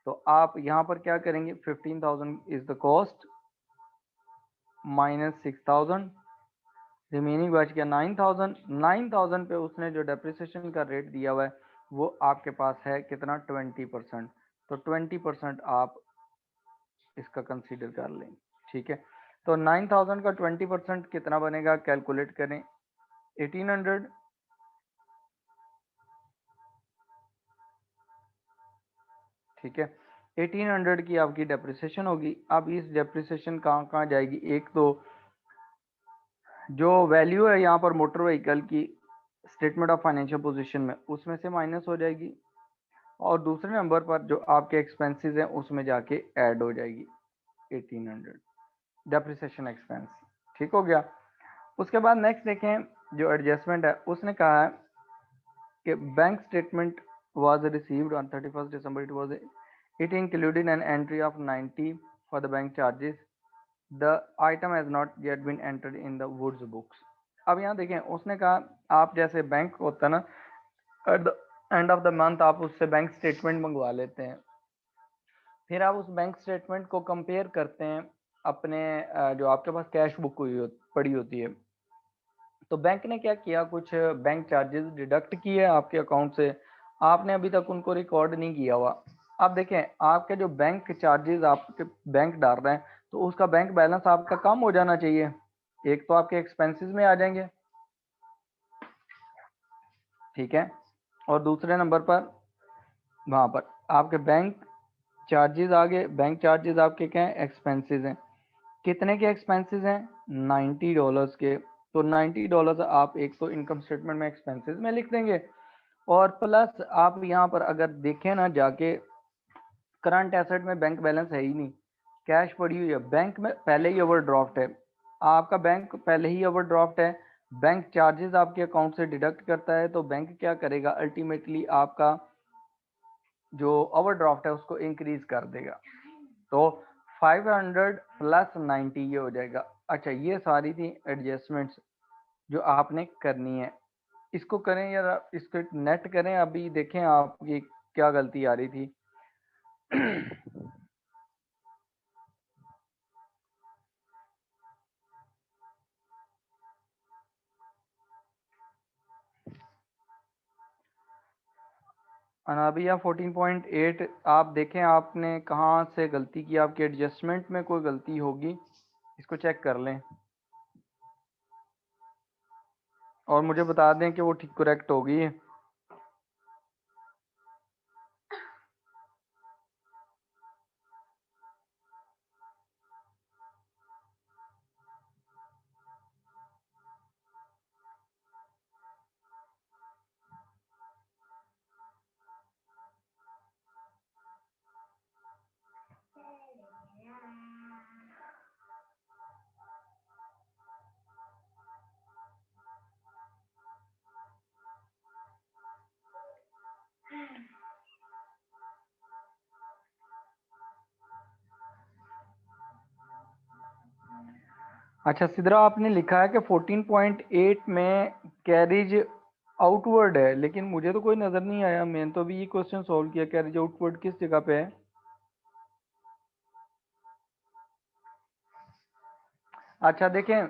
तो आप यहाँ पर क्या करेंगे? 15,000 is the cost minus 6,000, remaining बच गया 9,000। 9,000 पे उसने जो डेप्रिसिएशन का रेट दिया हुआ है वो आपके पास है कितना? 20%। तो 20% आप इसका कंसीडर कर लें, ठीक है। तो 9,000 का 20% कितना बनेगा? कैलकुलेट करें, 1800, ठीक है। 1800 की आपकी डेप्रिसिएशन होगी। अब इस डेप्रिसिएशन कहाँ कहाँ जाएगी? एक तो जो वैल्यू है यहाँ पर मोटर व्हीकल की स्टेटमेंट ऑफ फाइनेंशियल पोजीशन में, उसमें से माइनस हो जाएगी, और दूसरे नंबर पर जो आपके एक्सपेंसेस हैं उसमें जाके ऐड हो जाएगी 1800 डेप्रिसिएशन एक्सपेंस, ठीक हो गया। उसके बाद नेक्स्ट देखें, जो एडजस्टमेंट है उसने कहा है कि bank statement was received on 31 December, it included an entry of 90 for the bank charges, the item has not yet been entered in the Woods books. अब यहाँ देखें उसने कहा आप जैसे बैंक होता है ना, at the end of the month आप उससे बैंक स्टेटमेंट मंगवा लेते हैं, फिर आप उस बैंक स्टेटमेंट को कंपेयर करते हैं अपने जो आपके पास कैश बुक पड़ी होती है। तो बैंक ने क्या किया? कुछ बैंक चार्जेस डिडक्ट किए आपके अकाउंट से, आपने अभी तक उनको रिकॉर्ड नहीं किया हुआ। अब देखें आपके जो बैंक चार्जेस आपके बैंक डाल रहे हैं, तो उसका बैंक बैलेंस आपका कम हो जाना चाहिए। एक तो आपके एक्सपेंसेस में आ जाएंगे, ठीक है, और दूसरे नंबर पर वहां पर आपके बैंक चार्जेस आ गए। बैंक चार्जेस आपके क्या है? एक्सपेंसेस हैं। कितने के एक्सपेंसेस हैं? $90 के। तो $90 आप एक तो इनकम स्टेटमेंट में एक्सपेंसेस में लिख देंगे, और प्लस आप यहाँ पर अगर देखें ना जाके, करंट एसेट में बैंक बैलेंस है ही नहीं, कैश पड़ी हुई है, बैंक में पहले ही ओवरड्राफ्ट है, आपका बैंक पहले ही ओवरड्राफ्ट है, बैंक चार्जेस आपके अकाउंट से डिडक्ट करता है, तो बैंक क्या करेगा? अल्टीमेटली आपका जो ओवरड्राफ्ट है उसको इंक्रीज कर देगा। तो 500 प्लस 90 ये हो जाएगा। अच्छा, ये सारी थी एडजस्टमेंट्स जो आपने करनी है। इसको करें या इसको नेट करें? अभी देखें आपकी क्या गलती आ रही थी। अनाबिया 14.8 आप देखें आपने कहाँ से गलती की, आपके एडजस्टमेंट में कोई गलती होगी, इसको चेक कर लें और मुझे बता दें कि वो ठीक करेक्ट होगी। अच्छा सिद्रा, आपने लिखा है कि 14.8 में कैरिज आउटवर्ड है, लेकिन मुझे तो कोई नज़र नहीं आया। मैंने तो अभी ये क्वेश्चन सॉल्व किया, कैरिज आउटवर्ड किस जगह पे है। अच्छा देखें,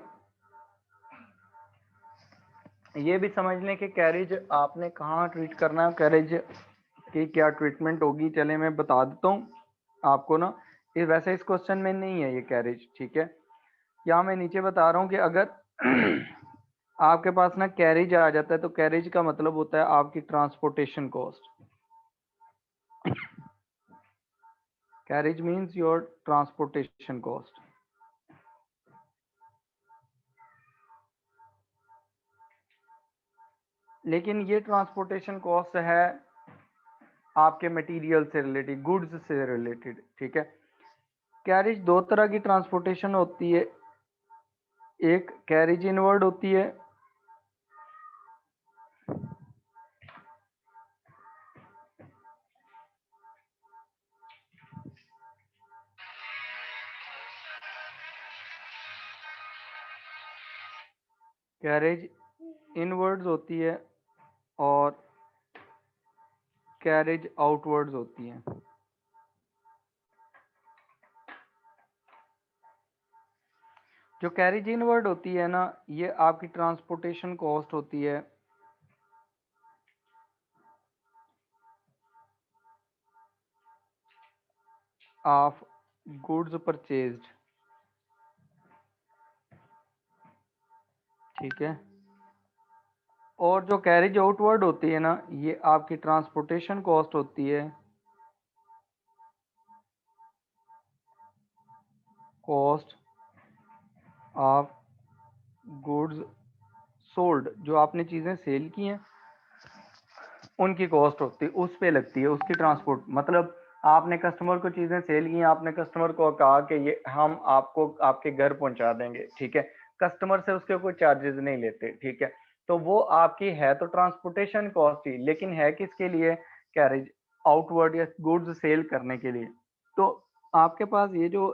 ये भी समझ लें कि कैरिज आपने कहाँ ट्रीट करना है, कैरिज की क्या ट्रीटमेंट होगी। चले मैं बता देता हूँ आपको ना, ये वैसे इस क्वेश्चन में नहीं है ये कैरिज, ठीक है। यहाँ मैं नीचे बता रहा हूँ कि अगर आपके पास ना कैरिज आ जाता है तो कैरिज का मतलब होता है आपकी transportation cost. Carriage means your transportation cost. लेकिन ये ट्रांसपोर्टेशन कॉस्ट है आपके मटेरियल से रिलेटेड, गुड्स से रिलेटेड, ठीक है। कैरिज दो तरह की ट्रांसपोर्टेशन होती है, एक कैरिज इनवर्ड होती है, कैरेज इनवर्ड्स होती है और कैरेज आउटवर्ड्स होती है। जो कैरेज इनवर्ड होती है ना, ये आपकी ट्रांसपोर्टेशन कॉस्ट होती है ऑफ गुड्स परचेज्ड, ठीक है। और जो कैरेज आउटवर्ड होती है ना, ये आपकी ट्रांसपोर्टेशन कॉस्ट होती है कॉस्ट ऑफ गुड्स सोल्ड। जो आपने चीज़ें सेल की हैं उनकी कॉस्ट होती है, उस पे लगती है उसकी ट्रांसपोर्ट। मतलब आपने कस्टमर को चीज़ें सेल की, आपने कस्टमर को कहा कि ये हम आपको आपके घर पहुंचा देंगे, ठीक है। कस्टमर से उसके कोई चार्जेस नहीं लेते, ठीक है। तो वो आपकी है तो ट्रांसपोर्टेशन कॉस्ट ही, लेकिन है किसके लिए, कैरेज आउटवर्ड या गुड्स सेल करने के लिए। तो आपके पास ये जो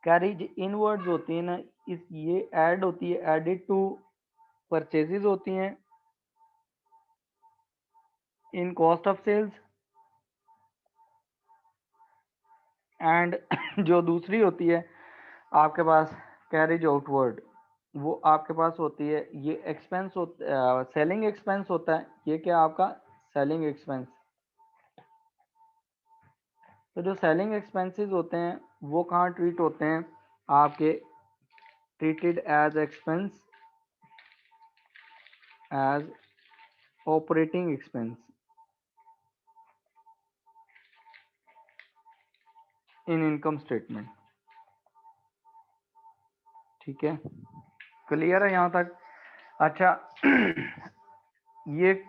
कैरेज इनवर्ड्स होती है ना, इस ये ऐड होती है, एडिड टू परचेजेस होती हैं in cost of sales. And जो दूसरी होती है आपके पास कैरेज आउटवर्ड, वो आपके पास होती है, ये एक्सपेंस होता, सेलिंग एक्सपेंस होता है। ये क्या आपका सेलिंग एक्सपेंस। तो जो सेलिंग एक्सपेंसेस होते हैं वो कहाँ ट्रीट होते हैं, आपके treated as expense, as operating expense in income statement, ठीक है। क्लियर है यहाँ तक। अच्छा ये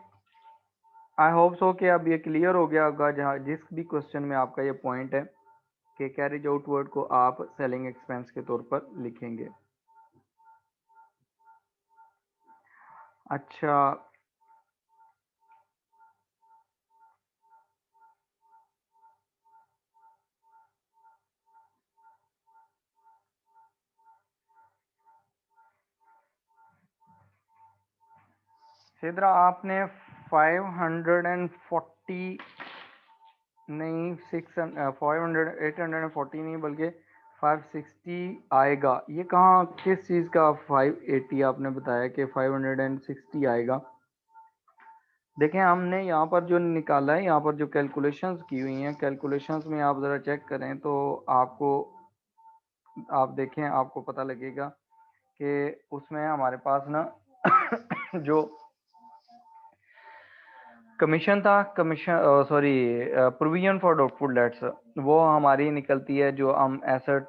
आई होप सो कि अब ये क्लियर हो गया होगा, जहाँ जिस भी क्वेश्चन में आपका ये पॉइंट है कि कैरेज आउटवर्ड को आप सेलिंग एक्सपेंस के तौर पर लिखेंगे। अच्छा सिद्रा, आपने 540 नहीं, 840 नहीं बल्कि 560 आएगा। ये कहाँ किस चीज़ का 580 आपने बताया कि 560 आएगा। देखें हमने यहाँ पर जो निकाला है, यहाँ पर जो कैलकुलेशंस की हुई हैं, कैलकुलेशंस में आप ज़रा चेक करें तो आपको, आप देखें आपको पता लगेगा कि उसमें हमारे पास ना जो कमीशन था, commission sorry provision for doubtful dates, वो हमारी निकलती है, जो हम एसेट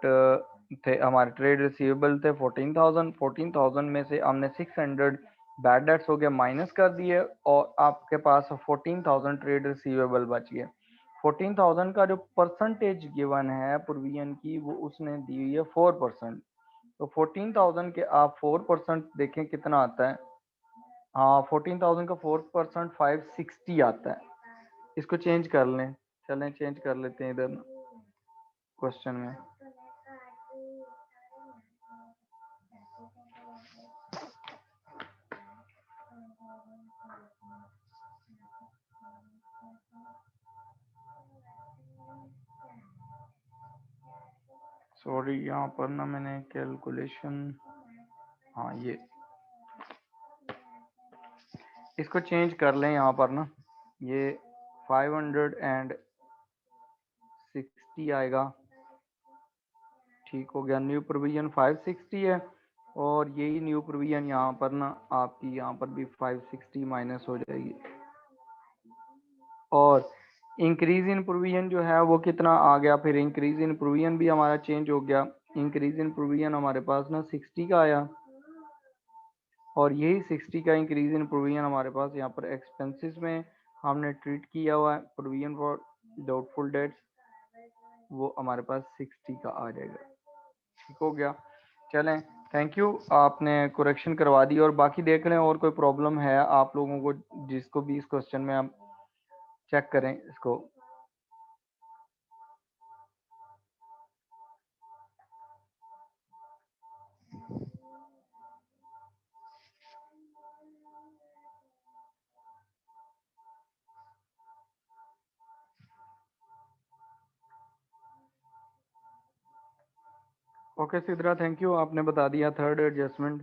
थे, हमारे ट्रेड रिसीवेबल थे 14,000 में से हमने 600 बैड डेट्स हो गया माइनस कर दिए, और आपके पास 14,000 ट्रेड रिसीवेबल बच गए। 14,000 का जो परसेंटेज गिवन है प्रोविजन की, वो उसने दी हुई है 4%। तो 14,000 के आप 4% देखें कितना आता है। हाँ, 14,000 का 4% 560 आता है। इसको चेंज कर लें, चलें चेंज कर लेते हैं इधर क्वेश्चन में। सॉरी, यहाँ पर ना मैंने कैलकुलेशन, हाँ ये, इसको चेंज कर लें यहाँ पर ना, ये 560 आएगा। ठीक हो गया, न्यू प्रोविजन 560 है, और यही न्यू प्रोविजन यहाँ पर ना आपकी यहाँ पर भी 560 माइनस हो जाएगी, और इंक्रीज इन प्रोविजन जो है वो कितना आ गया, फिर इंक्रीज इन प्रोविजन भी हमारा चेंज हो गया। इंक्रीज इन प्रोविजन हमारे पास ना 60 का आया, और यही 60 का इंक्रीज इन प्रोविजन हमारे पास यहाँ पर एक्सपेंसेस में हमने ट्रीट किया हुआ है, प्रोविजन फॉर डाउटफुल डेट्स, वो हमारे पास 60 का आ जाएगा। ठीक हो गया, चलें, थैंक यू, आपने करेक्शन करवा दी। और बाकी देख लें और कोई प्रॉब्लम है आप लोगों को, जिसको भी इस क्वेश्चन में आप चेक करें इसको। ओके सिद्रा, थैंक यू, आपने बता दिया थर्ड एडजस्टमेंट,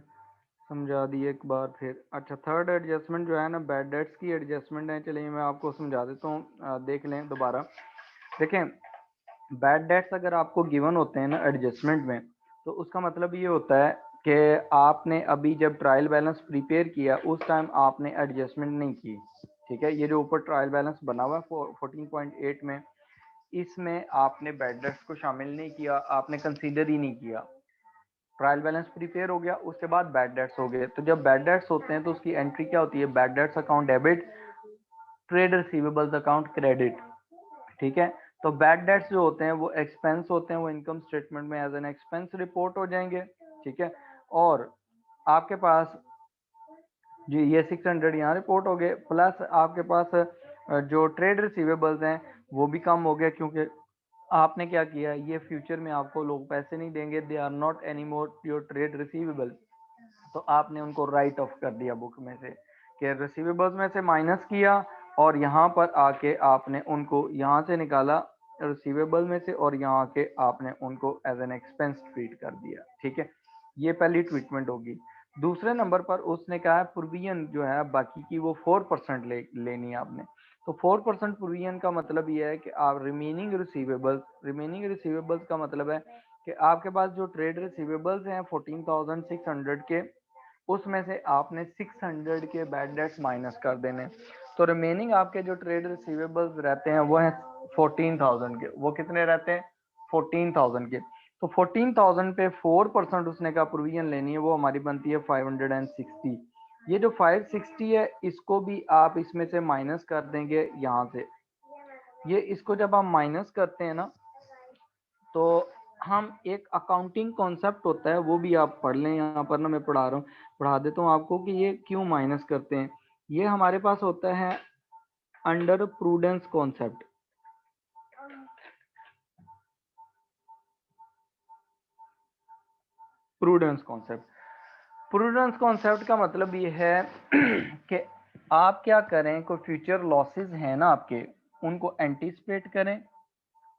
समझा दी एक बार फिर। अच्छा, थर्ड एडजस्टमेंट जो है ना बैड डेट्स की एडजस्टमेंट है, चलिए मैं आपको समझा देता हूँ, देख लें दोबारा। देखें, बैड डेट्स अगर आपको गिवन होते हैं ना एडजस्टमेंट में, तो उसका मतलब ये होता है कि आपने अभी जब ट्रायल बैलेंस प्रिपेयर किया उस टाइम आपने एडजस्टमेंट नहीं की। ठीक है, ये जो ऊपर ट्रायल बैलेंस बना हुआ है 14.8 में, इसमें आपने बैड डेट्स को शामिल नहीं किया, आपने कंसीडर ही नहीं किया। ट्रायल बैलेंस प्रिपेयर हो गया, उसके बाद बैड डेट्स हो गए। तो जब बैड डेट्स होते हैं तो उसकी एंट्री क्या होती है, bad debts account debit, trade receivables account credit. ठीक है, तो बैड डेट्स जो होते हैं वो एक्सपेंस होते हैं, वो इनकम स्टेटमेंट में एज एन एक्सपेंस रिपोर्ट हो जाएंगे। ठीक है, और आपके पास जी ये 600 यहाँ रिपोर्ट हो गए, प्लस आपके पास जो ट्रेड रिसीवेबल्स हैं वो भी कम हो गया, क्योंकि आपने क्या किया, ये फ्यूचर में आपको लोग पैसे नहीं देंगे, they are not any more your trade receivable, तो आपने उनको राइट ऑफ कर दिया बुक में से, कि रिसीवेबल्स में से माइनस किया, और यहाँ पर आके आपने उनको यहाँ से निकाला रिसीवेबल में से, और यहाँ के आपने उनको एज एन एक्सपेंस ट्रीट कर दिया। ठीक है, ये पहली ट्रीटमेंट होगी। दूसरे नंबर पर उसने कहा प्रोविजन जो है बाकी की वो 4% लेनी है आपने। तो 4% प्रोविजन का मतलब ये है कि आप रिमेनिंग रिसीवेबल्स का मतलब है कि आपके पास जो ट्रेड रिसीवेबल्स हैं 14,600 के, उसमें से आपने 600 के बैड डेट्स माइनस कर देने। तो रिमेनिंग आपके जो ट्रेड रिसीवेबल्स रहते हैं वो हैं 14,000 के। वो कितने रहते हैं, 14,000 के। तो 14,000 पे 4% उसने का प्रोविजन लेनी है, वो हमारी बनती है 560। ये जो 560 है इसको भी आप इसमें से माइनस कर देंगे यहाँ से। ये इसको जब हम माइनस करते हैं ना, तो हम एक अकाउंटिंग कॉन्सेप्ट होता है वो भी आप पढ़ लें, यहाँ पर ना मैं पढ़ा देता हूँ आपको कि ये क्यों माइनस करते हैं। ये हमारे पास होता है under prudence concept. Prudence concept का मतलब ये है कि आप क्या करें, कोई फ्यूचर लॉसेस हैं ना आपके, उनको एंटीसिपेट करें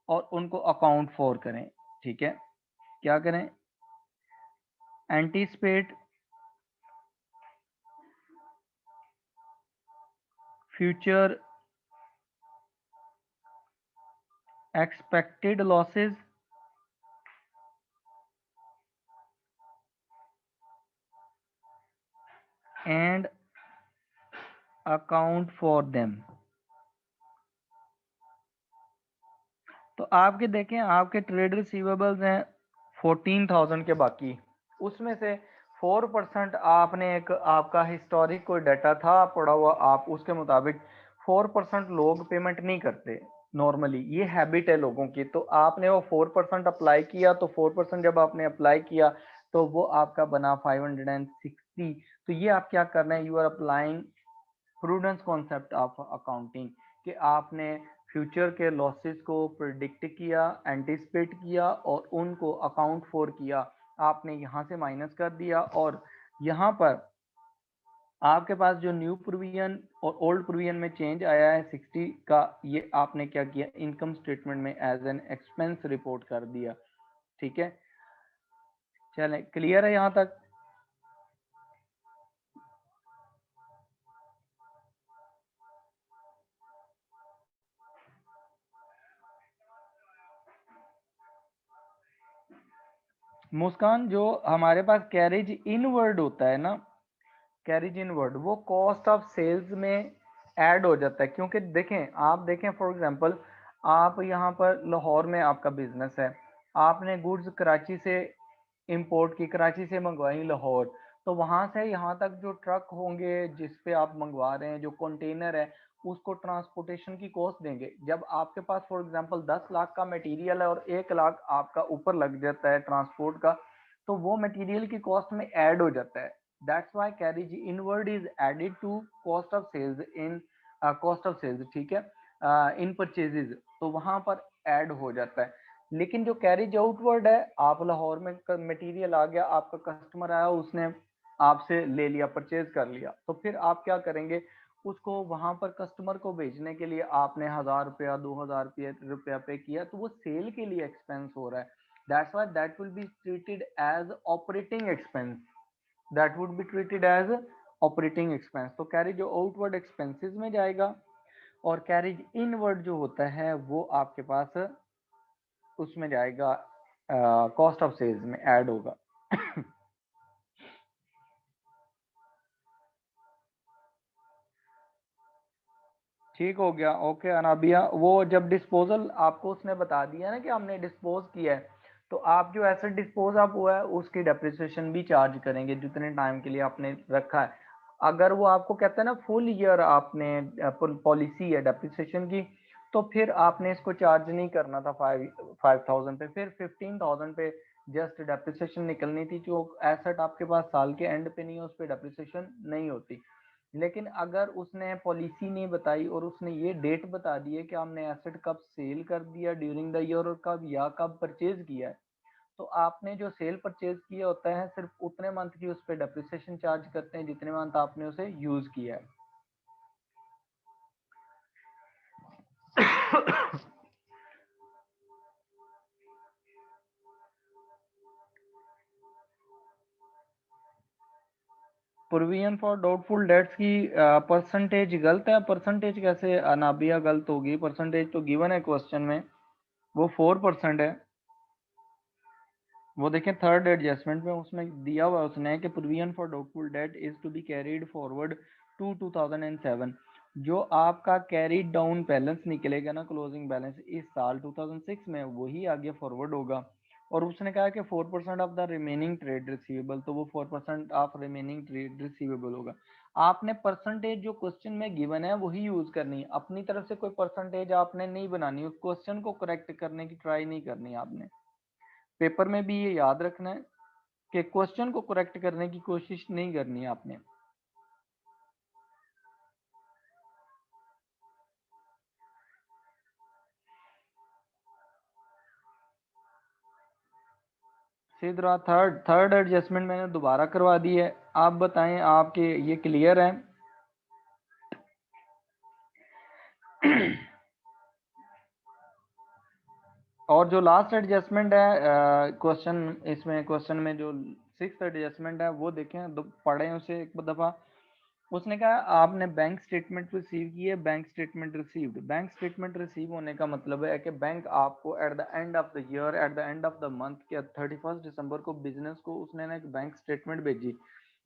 और उनको अकाउंट फॉर करें। ठीक है, क्या करें, anticipate future expected losses and account for them। तो आपके देखें, आपके ट्रेड रिसीवेबल्स हैं 14,000 के बाकी, उसमें से 4% आपने एक आपका हिस्टोरिक कोई डाटा था पड़ा हुआ, आप उसके मुताबिक 4% लोग पेमेंट नहीं करते नॉर्मली, ये हैबिट है लोगों की। तो आपने वो 4% अप्लाई किया, तो 4% जब आपने अप्लाई किया तो वो आपका बना 560। तो ये आप क्या कर रहे हैं, you are applying prudence concept of accounting, कि आपने फ्यूचर के लॉसेस को प्रिडिक्ट किया, एंटिसिपेट किया और उनको अकाउंट फॉर किया, आपने यहाँ से माइनस कर दिया। और यहाँ पर आपके पास जो न्यू प्रोविजन और ओल्ड प्रोविजन में चेंज आया है 60 का, ये आपने क्या किया, इनकम स्टेटमेंट में एज एन एक्सपेंस रिपोर्ट कर दिया। ठीक है, चलें, क्लियर है यहाँ तक? मुस्कान, जो हमारे पास कैरेज इनवर्ड होता है ना, कैरेज इनवर्ड, वो कॉस्ट ऑफ सेल्स में ऐड हो जाता है। क्योंकि देखें, आप देखें फॉर एग्जांपल, आप यहाँ पर लाहौर में आपका बिजनेस है, आपने गुड्स कराची से इंपोर्ट की, कराची से मंगवाई लाहौर, तो वहां से यहाँ तक जो ट्रक होंगे जिस पे आप मंगवा रहे हैं, जो कंटेनर है, उसको ट्रांसपोर्टेशन की कॉस्ट देंगे। जब आपके पास फॉर एग्जांपल 10 लाख का मटेरियल है और 1 लाख आपका ऊपर लग जाता है ट्रांसपोर्ट का, तो वो मटेरियल की कॉस्ट में ऐड हो जाता है। That's why carriage inwards is added to cost of sales in cost of sales, ठीक है, इन परचेजेज, तो वहां पर ऐड हो जाता है। लेकिन जो कैरेज आउटवर्ड है, आप लाहौर में मटेरियल आ गया, आपका कस्टमर आया, उसने आपसे ले लिया, परचेज कर लिया, तो फिर आप क्या करेंगे, उसको वहां पर कस्टमर को भेजने के लिए आपने 1,000 रुपया 2,000 रुपया पे किया, तो वो सेल के लिए एक्सपेंस हो रहा है। That's why that will be treated as operating expense, that would be treated as operating expense. तो कैरेज आउटवर्ड एक्सपेंसेस में जाएगा, और कैरेज इनवर्ड जो होता है वो आपके पास उसमें जाएगा, कॉस्ट ऑफ सेल्स में ऐड होगा। ठीक हो गया, ओके अनाबिया। वो जब डिस्पोजल आपको उसने बता दिया ना कि हमने डिस्पोज किया है, तो आप जो एसेट डिस्पोज आप हुआ है उसकी डेप्रिसिएशन भी चार्ज करेंगे जितने टाइम के लिए आपने रखा है। अगर वो आपको कहता है ना फुल ईयर आपने पॉलिसी है डेप्रिसिएशन की, तो फिर आपने इसको चार्ज नहीं करना था 5,000 पे, फिर 15,000 पे जस्ट डेप्रिसिएशन निकलनी थी। जो एसेट आपके पास साल के एंड पे नहीं है, उस पर डेप्रिसिएशन नहीं होती। लेकिन अगर उसने पॉलिसी नहीं बताई और उसने ये डेट बता दी है कि हमने एसेट कब सेल कर दिया ड्यूरिंग द ईयर और कब या कब परचेज किया है, तो आपने जो सेल परचेज किया होता है सिर्फ उतने मंथ की उस पर डेप्रिसिएशन चार्ज करते हैं जितने मंथ आपने उसे यूज किया है। प्रोविजन फॉर डाउटफुल डेट्स की परसेंटेज गलत है। परसेंटेज कैसे अनाबिया गलत होगी, परसेंटेज तो गिवन है क्वेश्चन में, वो 4% है। वो देखें थर्ड एडजस्टमेंट में उसमें दिया हुआ उसने कि provision for doubtful debt is to be carried forward to 2007। जो आपका कैरीड डाउन बैलेंस निकलेगा ना, क्लोजिंग बैलेंस इस साल 2006 में, वही आगे फॉरवर्ड होगा। और उसने कहा कि 4% of the remaining trade receivable, तो वो 4% ऑफ रिमेनिंग ट्रेड रिसीवेबल होगा। आपने परसेंटेज जो क्वेश्चन में गिवन है वही यूज करनी है, अपनी तरफ से कोई परसेंटेज आपने नहीं बनानी, उस क्वेश्चन को करेक्ट करने की ट्राई नहीं करनी आपने। पेपर में भी ये याद रखना है कि क्वेश्चन को करेक्ट करने की कोशिश नहीं करनी है आपने। सीधा थर्ड एडजस्टमेंट मैंने दोबारा करवा दी है। आप बताएं, आपके ये क्लियर है? और जो लास्ट एडजस्टमेंट है क्वेश्चन, इसमें क्वेश्चन में जो सिक्स्थ एडजस्टमेंट है वो देखें, पढ़ें उसे एक दफा। उसने कहा आपने बैंक स्टेटमेंट रिसीव की है, bank statement received. Bank statement receive होने का मतलब है कि बैंक आपको at the end of the year, at the end of the month के 31 दिसंबर को बिजनेस को उसने ना एक बैंक स्टेटमेंट भेजी।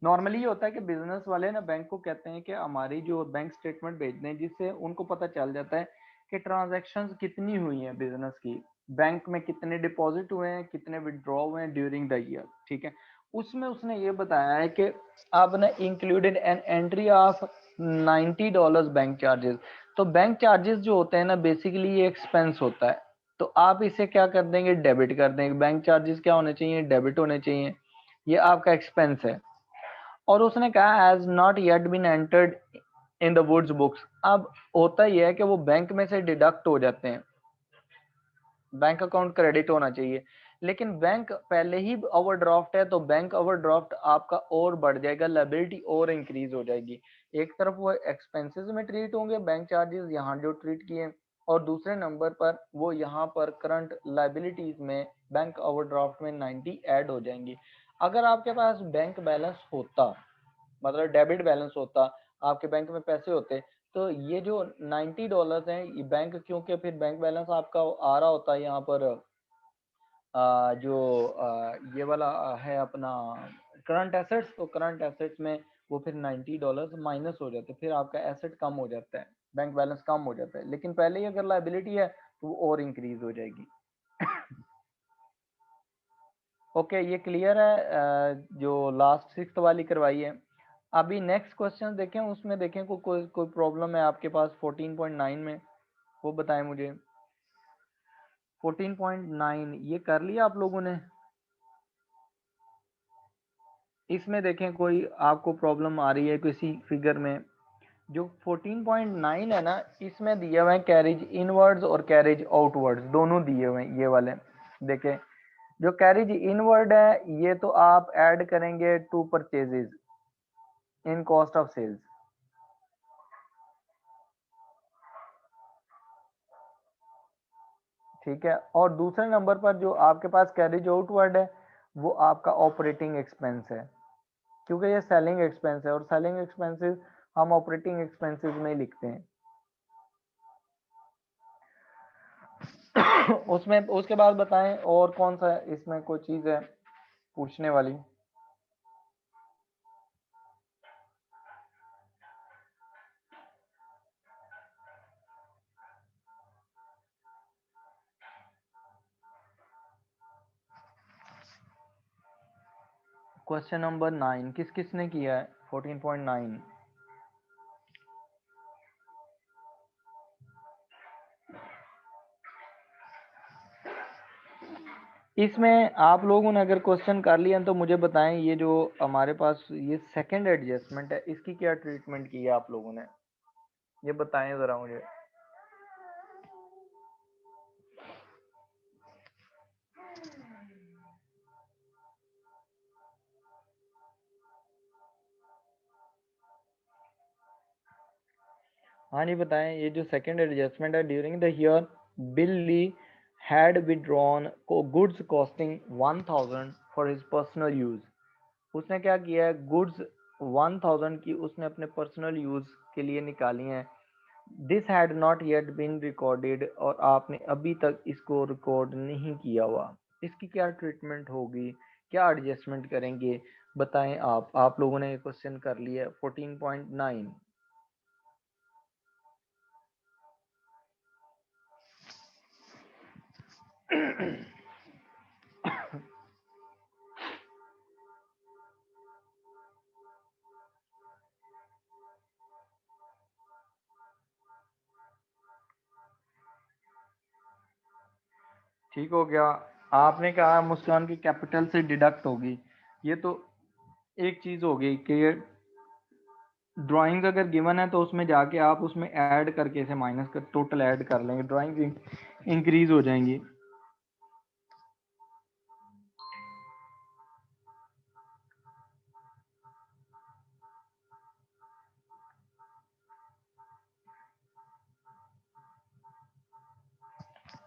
नॉर्मली ये होता है कि बिजनेस वाले ना बैंक को कहते हैं कि हमारी जो बैंक स्टेटमेंट भेज दें, जिससे उनको पता चल जाता है कि ट्रांजैक्शंस कितनी हुई हैं बिजनेस की, बैंक में कितने डिपॉजिट हुए हैं, कितने विड्रॉ हुए हैं ड्यूरिंग द ईयर। ठीक है, उसमें उसने ये बताया है कि आपने included an entry of $90 bank charges. तो बैंक चार्जेस जो होते हैं ना, बेसिकली ये एक्सपेंस होता है। तो आप इसे क्या कर देंगे, डेबिट कर देंगे। बैंक चार्जेस क्या होने चाहिए, डेबिट होने चाहिए, ये आपका एक्सपेंस है। और उसने कहा has not yet been entered in the Woods books. अब होता ही है कि वो बैंक में से डिडक्ट हो जाते हैं, बैंक अकाउंट क्रेडिट होना चाहिए, लेकिन बैंक पहले ही ओवरड्राफ्ट है, तो बैंक ओवरड्राफ्ट आपका और बढ़ जाएगा, लायबिलिटी और इंक्रीज हो जाएगी। एक तरफ वो एक्सपेंसेस में ट्रीट होंगे बैंक चार्जेस यहाँ जो ट्रीट किए, और दूसरे नंबर पर वो यहाँ पर करंट लायबिलिटीज में बैंक ओवरड्राफ्ट में 90 ऐड हो जाएंगी। अगर आपके पास बैंक बैलेंस होता, मतलब डेबिट बैलेंस होता, आपके बैंक में पैसे होते, तो ये जो $90 हैं ये बैंक, क्योंकि फिर बैंक बैलेंस आपका आ रहा होता है यहाँ पर जो ये वाला है अपना करंट एसेट्स, तो करंट एसेट्स में वो फिर $90 माइनस हो जाते हैं, फिर आपका एसेट कम हो जाता है, बैंक बैलेंस कम हो जाता है। लेकिन पहले ही अगर लायबिलिटी है तो वो और इंक्रीज हो जाएगी। ओके, ये क्लियर है, जो लास्ट 6th वाली करवाई है। अभी नेक्स्ट क्वेश्चन देखें, उसमें देखें कोई प्रॉब्लम है आपके पास 14.9 में, वो बताएं मुझे। 14.9 ये कर लिया आप लोगों ने? इसमें देखें कोई आपको प्रॉब्लम आ रही है किसी फिगर में? जो 14.9 है ना, इसमें दिए हुए हैं कैरेज इनवर्ड्स और कैरेज आउटवर्ड्स, दोनों दिए हुए हैं ये वाले। देखें, जो कैरेज इनवर्ड है ये तो आप ऐड करेंगे to purchases in cost of sales. ठीक है, और दूसरे नंबर पर जो आपके पास कैरेज आउटवर्ड है वो आपका ऑपरेटिंग एक्सपेंस है, क्योंकि ये सेलिंग एक्सपेंस है, और सेलिंग एक्सपेंसेस हम ऑपरेटिंग एक्सपेंसेस में ही लिखते हैं। उसमें उसके बाद बताएं और कौन सा इसमें कोई चीज है पूछने वाली? क्वेश्चन नंबर 9 किस किस ने किया है? 14.9 इसमें आप लोगों ने अगर क्वेश्चन कर लिया तो मुझे बताएं, ये जो हमारे पास ये सेकंड एडजस्टमेंट है इसकी क्या ट्रीटमेंट की है आप लोगों ने, ये बताएं जरा मुझे। हाँ जी बताएं, ये जो सेकंड एडजस्टमेंट है, during the year bill Lee had withdrawn को goods costing 1000 for his personal use. उसने क्या किया है, गुड्स 1000 की उसने अपने पर्सनल यूज के लिए निकाली हैं। This had not yet been recorded, और आपने अभी तक इसको रिकॉर्ड नहीं किया हुआ, इसकी क्या ट्रीटमेंट होगी, क्या एडजस्टमेंट करेंगे, बताएं। आप लोगों ने क्वेश्चन कर लिया 14.9। ठीक हो गया। आपने कहा मुस्कान की कैपिटल से डिडक्ट होगी, ये तो एक चीज होगी कि ड्राइंग्स अगर गिवन है तो उसमें जाके आप उसमें ऐड करके इसे माइनस कर टोटल ऐड कर लेंगे, ड्राइंग्स इंक्रीज हो जाएंगी।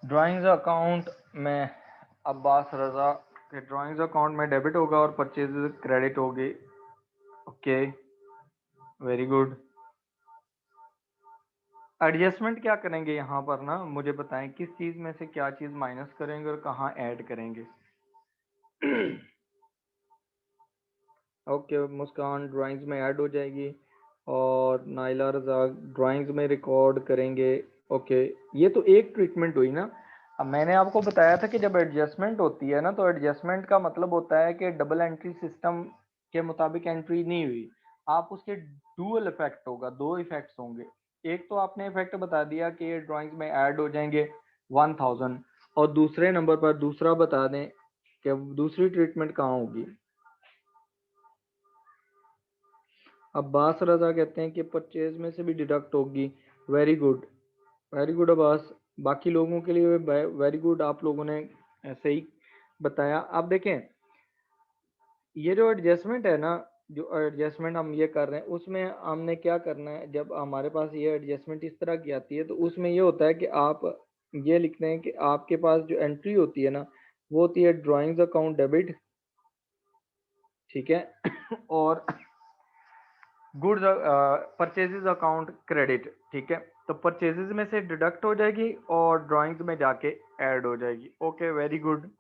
ड्राइंग्स अकाउंट में अब्बास रजा के ड्राइंग्स अकाउंट में डेबिट होगा और परचेज क्रेडिट होगी। Okay, very good. एडजस्टमेंट क्या करेंगे यहाँ पर ना, मुझे बताएं किस चीज में से क्या चीज माइनस करेंगे और कहाँ ऐड करेंगे। ओके मुस्कान ड्राइंग्स में ऐड हो जाएगी और नाइला रजा ड्राइंग्स में रिकॉर्ड करेंगे। ओके ये तो एक ट्रीटमेंट हुई ना। अब मैंने आपको बताया था कि जब एडजस्टमेंट होती है ना तो एडजस्टमेंट का मतलब होता है कि डबल एंट्री सिस्टम के मुताबिक एंट्री नहीं हुई, आप उसके डुअल इफेक्ट होगा, दो इफेक्ट्स होंगे। एक तो आपने इफेक्ट बता दिया कि ये ड्राइंग्स में ऐड हो जाएंगे 1000, और दूसरे नंबर पर दूसरा बता दें कि दूसरी ट्रीटमेंट कहाँ होगी। अब्बास रजा कहते हैं कि परचेज में से भी डिडक्ट होगी। Very good, very good Abbas. बाकी लोगों के लिए वेरी गुड, आप लोगों ने ऐसे ही बताया। आप देखें ये जो एडजस्टमेंट है ना, जो एडजस्टमेंट हम ये कर रहे हैं उसमें हमने क्या करना है, जब हमारे पास ये एडजस्टमेंट इस तरह की आती है तो उसमें ये होता है कि आप ये लिखते हैं कि आपके पास जो एंट्री होती है ना वो होती है ड्राइंग्स अकाउंट डेबिट, ठीक है, और गुड्स परचेजेस अकाउंट क्रेडिट, ठीक है। तो परचेजेस में से डिडक्ट हो जाएगी और ड्राइंग्स में जाके ऐड हो जाएगी। Okay very good.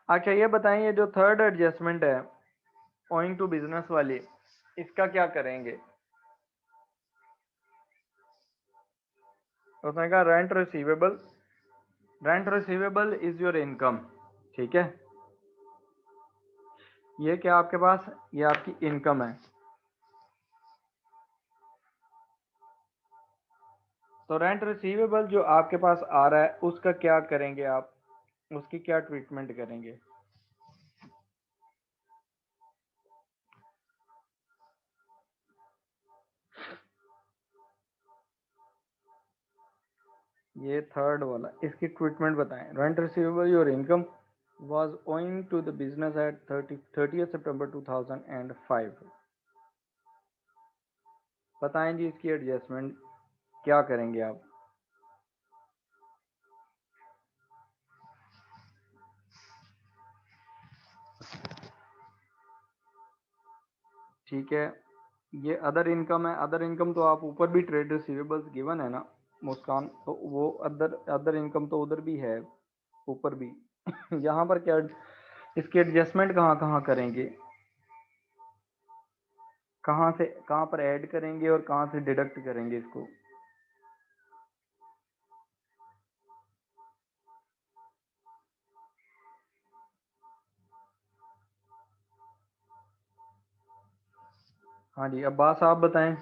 अच्छा ये बताएं ये जो थर्ड एडजस्टमेंट है ओइंग टू बिजनेस वाली, इसका क्या करेंगे। तो उसने कहा rent receivable, rent receivable is your income, ठीक है। ये क्या आपके पास, ये आपकी इनकम है। तो रेंट रिसीवेबल जो आपके पास आ रहा है उसका क्या करेंगे आप, उसकी क्या ट्रीटमेंट करेंगे। ये थर्ड वाला, इसकी ट्रीटमेंट बताएं। Rent receivable your income was owing to the business at 30 September 2005। बताएं जी इसकी एडजस्टमेंट क्या करेंगे आप। ठीक है, ये अदर इनकम है। अदर इनकम तो आप ऊपर भी ट्रेड रिसीवेबल्स गिवन है ना मुस्कान, तो वो अदर अदर इनकम तो उधर भी है ऊपर भी। यहाँ पर क्या इसकी एडजस्टमेंट कहाँ कहाँ करेंगे, कहाँ से कहाँ पर ऐड करेंगे और कहाँ से डिडक्ट करेंगे इसको। हाँ जी अब्बास आप बताएं।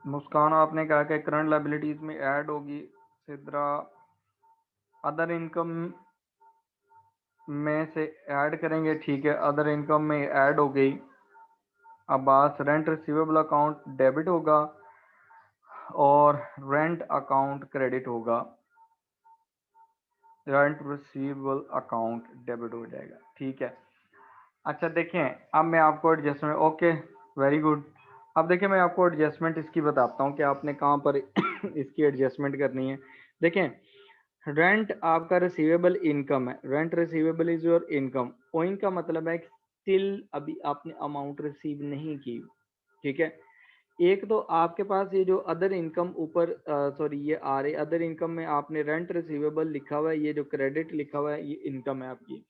मुस्कान आपने कहा कि करंट लाइबिलिटीज में ऐड होगी। सिद्रा अदर इनकम में से ऐड करेंगे, ठीक है, अदर इनकम में ऐड हो गई। Abbas rent receivable account debit होगा और रेंट अकाउंट क्रेडिट होगा। रेंट रिसीवेबल अकाउंट डेबिट हो जाएगा, ठीक है। अच्छा देखें अब मैं आपको एडजस्टमेंट, ओके वेरी गुड। अब देखिए मैं आपको एडजस्टमेंट इसकी बताता हूँ कि आपने कहाँ पर इसकी एडजस्टमेंट करनी है। देखें रेंट आपका रिसीवेबल इनकम है, rent receivable is your income. Owing का मतलब है स्टिल अभी आपने अमाउंट रिसीव नहीं की, ठीक है। एक तो आपके पास ये जो अदर इनकम ऊपर सॉरी ये आ रही अदर इनकम में आपने रेंट रिसीवेबल लिखा हुआ है, ये जो क्रेडिट लिखा हुआ है ये इनकम है आपकी,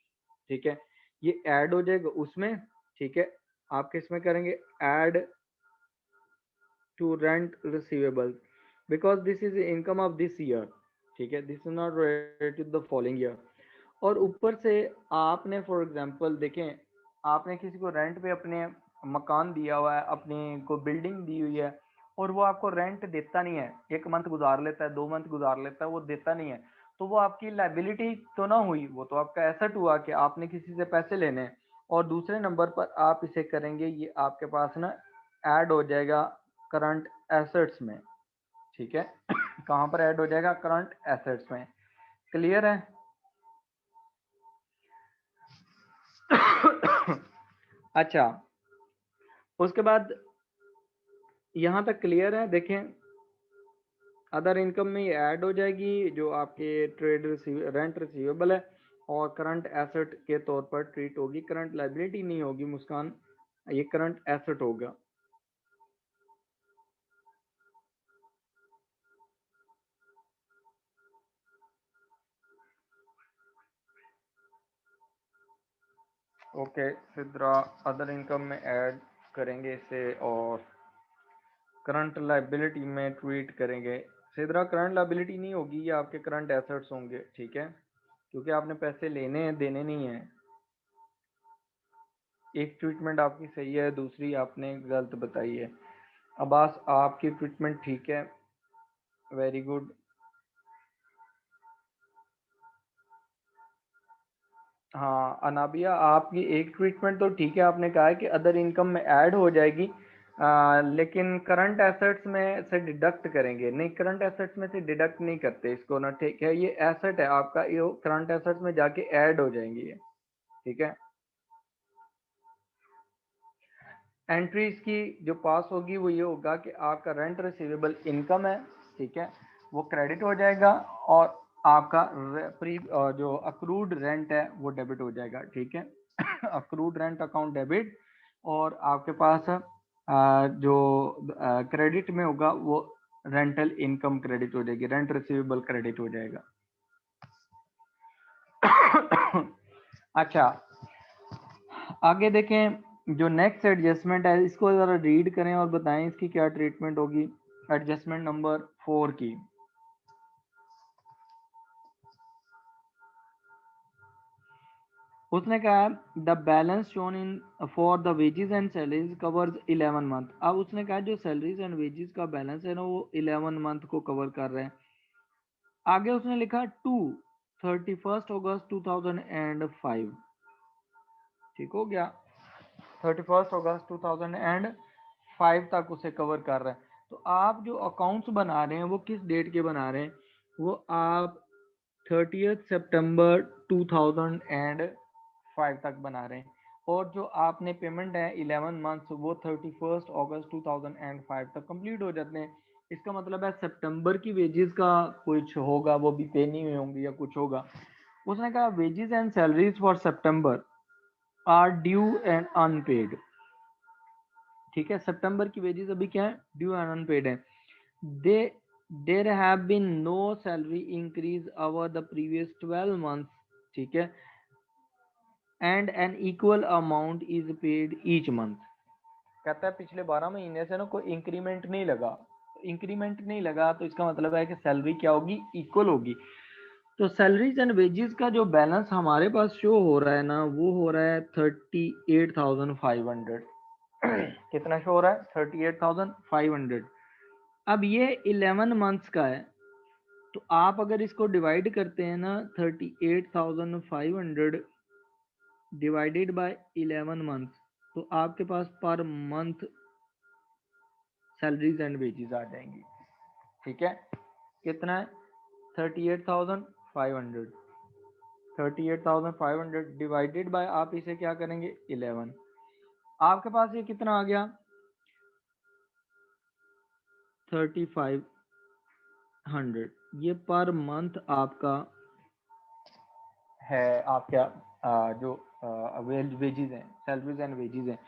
ठीक है। ये ऐड हो जाएगा उसमें, ठीक है। आप किस में करेंगे, add to rent receivable because this is income of this year, ठीक है, this is not related to the following year. और ऊपर से आपने फॉर एग्जांपल देखें आपने किसी को रेंट पे अपने मकान दिया हुआ है, अपनी को बिल्डिंग दी हुई है और वो आपको रेंट देता नहीं है, एक मंथ गुजार लेता है, 2 मंथ गुजार लेता है, वो देता नहीं है, तो वो आपकी लाइबिलिटी तो ना हुई, वो तो आपका एसेट हुआ कि आपने किसी से पैसे लेने हैं। और दूसरे नंबर पर आप इसे करेंगे, ये आपके पास ना ऐड हो जाएगा करंट एसेट्स में, ठीक है। कहाँ पर ऐड हो जाएगा? करंट एसेट्स में। क्लियर है? अच्छा, उसके बाद यहाँ तक क्लियर है? देखें, अदर इनकम में ये ऐड हो जाएगी, जो आपके रेंट रिसीवेबल है और करंट एसेट के तौर पर ट्रीट होगी, करंट लाइबिलिटी नहीं होगी मुस्कान, ये करंट एसेट होगा। ओके सिद्रा, अदर इनकम में ऐड करेंगे इसे और करंट लाइबिलिटी में ट्रीट करेंगे। सिद्रा, करंट लाइबिलिटी नहीं होगी, ये आपके करंट एसेट्स होंगे, ठीक है, क्योंकि आपने पैसे लेने हैं, देने नहीं है। एक ट्रीटमेंट आपकी सही है, दूसरी आपने गलत बताई है। अब्बास, आपकी ट्रीटमेंट ठीक है, वेरी गुड। हाँ अनाबिया, आपकी एक ट्रीटमेंट तो ठीक है, आपने कहा है कि अदर इनकम में ऐड हो जाएगी, लेकिन करंट एसेट्स में से डिडक्ट करेंगे। नहीं, करंट एसेट्स में से डिडक्ट नहीं करते इसको ना, ठीक है, ये एसेट है आपका, ये करंट एसेट्स में जाके ऐड हो जाएंगी ये, ठीक है। एंट्रीज की जो पास होगी वो ये होगा कि आपका रेंट रिसीवेबल इनकम है, ठीक है, वो क्रेडिट हो जाएगा और आपका जो अक्रूड रेंट है वो डेबिट हो जाएगा, ठीक है। अक्रूड रेंट अकाउंट डेबिट, और आपके पास जो क्रेडिट में होगा वो रेंटल इनकम क्रेडिट हो जाएगी, रेंट रिसीवेबल क्रेडिट हो जाएगा। अच्छा, आगे देखें, जो नेक्स्ट एडजस्टमेंट है इसको जरा रीड करें और बताएं इसकी क्या ट्रीटमेंट होगी। एडजस्टमेंट नंबर 4 की, उसने कहा the balance shown in for the wages and salaries covers 11 month. अब उसने कहा जो सैलरीज एंड वेजेस का बैलेंस है ना वो 11 मंथ को कवर कर रहे हैं। आगे उसने लिखा टू 31 अगस्त 2005, ठीक हो गया, 31 अगस्त 2005 तक उसे कवर कर रहा है। तो आप जो अकाउंट्स बना रहे हैं वो किस डेट के बना रहे हैं? वो आप 30 सितंबर 2005 तक बना रहे हैं, और जो आपने पेमेंट है 11 मंथ्स वो 31 अगस्त 2005 तक कंप्लीट हो जाते हैं। इसका मतलब है सितंबर की वेजेस का कुछ होगा, वो भी पे नहीं हुए होंगे या कुछ होगा। उसने कहा wages and salaries for September are due and unpaid, ठीक है, सितंबर की वेजेस अभी क्या है? ड्यू एंड अनपेड है। The there have been no salary increase over the previous 12 months, ठीक है, and an equal amount is paid each month. कहता है पिछले 12 महीने से ना कोई इंक्रीमेंट नहीं लगा, इंक्रीमेंट नहीं लगा तो इसका मतलब है कि सैलरी क्या होगी? इक्वल होगी। तो सैलरीज एंड वेजेस का जो बैलेंस हमारे पास शो हो रहा है ना वो हो रहा है 38,500। कितना शो हो रहा है? 38,500। अब ये 11 मंथ्स का है, तो आप अगर इसको डिवाइड करते हैं ना 38,500 डिवाइडेड बाय 11 मंथ्स, तो आपके पास per month salaries and wages आ जाएंगी, ठीक है। कितना है? 38,500। 38,500 डिवाइडेड बाय, आप इसे क्या करेंगे? 11। आपके पास ये कितना आ गया? 3500। ये पर मंथ आपका है, आपका जो वेजेस हैं, सैलरीज एंड वेजेस हैं।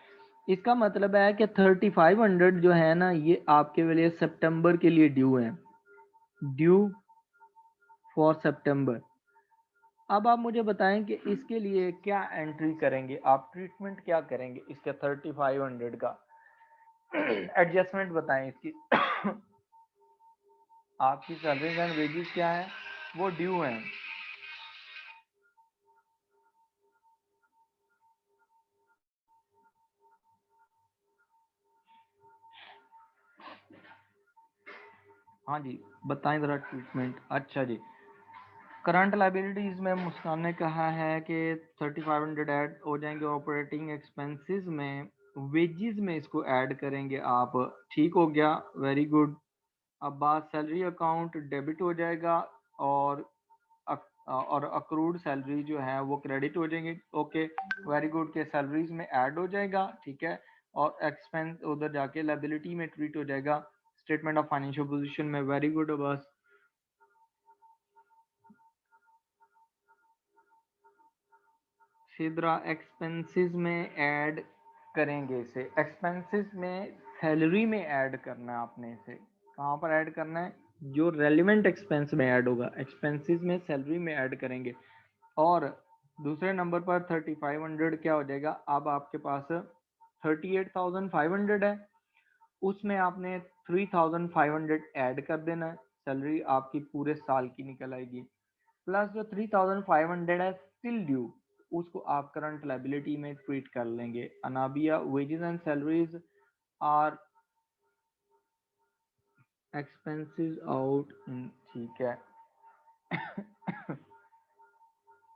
इसका मतलब है कि 3500 जो है ना ये आपके लिए सितंबर के लिए ड्यू है, ड्यू फॉर सितंबर। अब आप मुझे बताएं कि इसके लिए क्या एंट्री करेंगे, आप ट्रीटमेंट क्या करेंगे इसके 3500 का? एडजस्टमेंट बताएं इसकी। आपकी सैलरीज एंड वेजेस क्या है? वो ड्यू हैं। हाँ जी, बताएं जरा ट्रीटमेंट। अच्छा जी, करंट लाइबिलिटीज में मुस्कान ने कहा है कि 3500 ऐड हो जाएंगे। ऑपरेटिंग एक्सपेंसेस में वेजेस में इसको ऐड करेंगे आप, ठीक हो गया, वेरी गुड। अब बात सैलरी अकाउंट डेबिट हो जाएगा और अक्रूड सैलरी जो है वो क्रेडिट हो जाएंगे। ओके, वेरी गुड के सैलरीज में ऐड हो जाएगा, ठीक है। और एक्सपेंस उधर जाके लायबिलिटी में ट्रीट हो जाएगा स्टेटमेंट ऑफ फाइनेंशियल पोजीशन में, वेरी गुड। बस सीधरा एक्सपेंसेस में ऐड करेंगे इसे, एक्सपेंसेस में सैलरी में ऐड करना है आपने इसे, कहाँ पर ऐड करना है, जो रेलिवेंट एक्सपेंस में ऐड होगा, एक्सपेंसेस में सैलरी में ऐड करेंगे। और दूसरे नंबर पर 3500 क्या हो जाएगा, अब आपके पास 38,500 है, उसमें आपने 3,500 ऐड कर देना है, सैलरी आपकी पूरे साल की निकल आएगी। प्लस जो 3,500 है स्टिल ड्यू, उसको आप करंट लायबिलिटी में ट्रीट कर लेंगे। अनाबिया, wages and salaries are expenses out, ठीक है,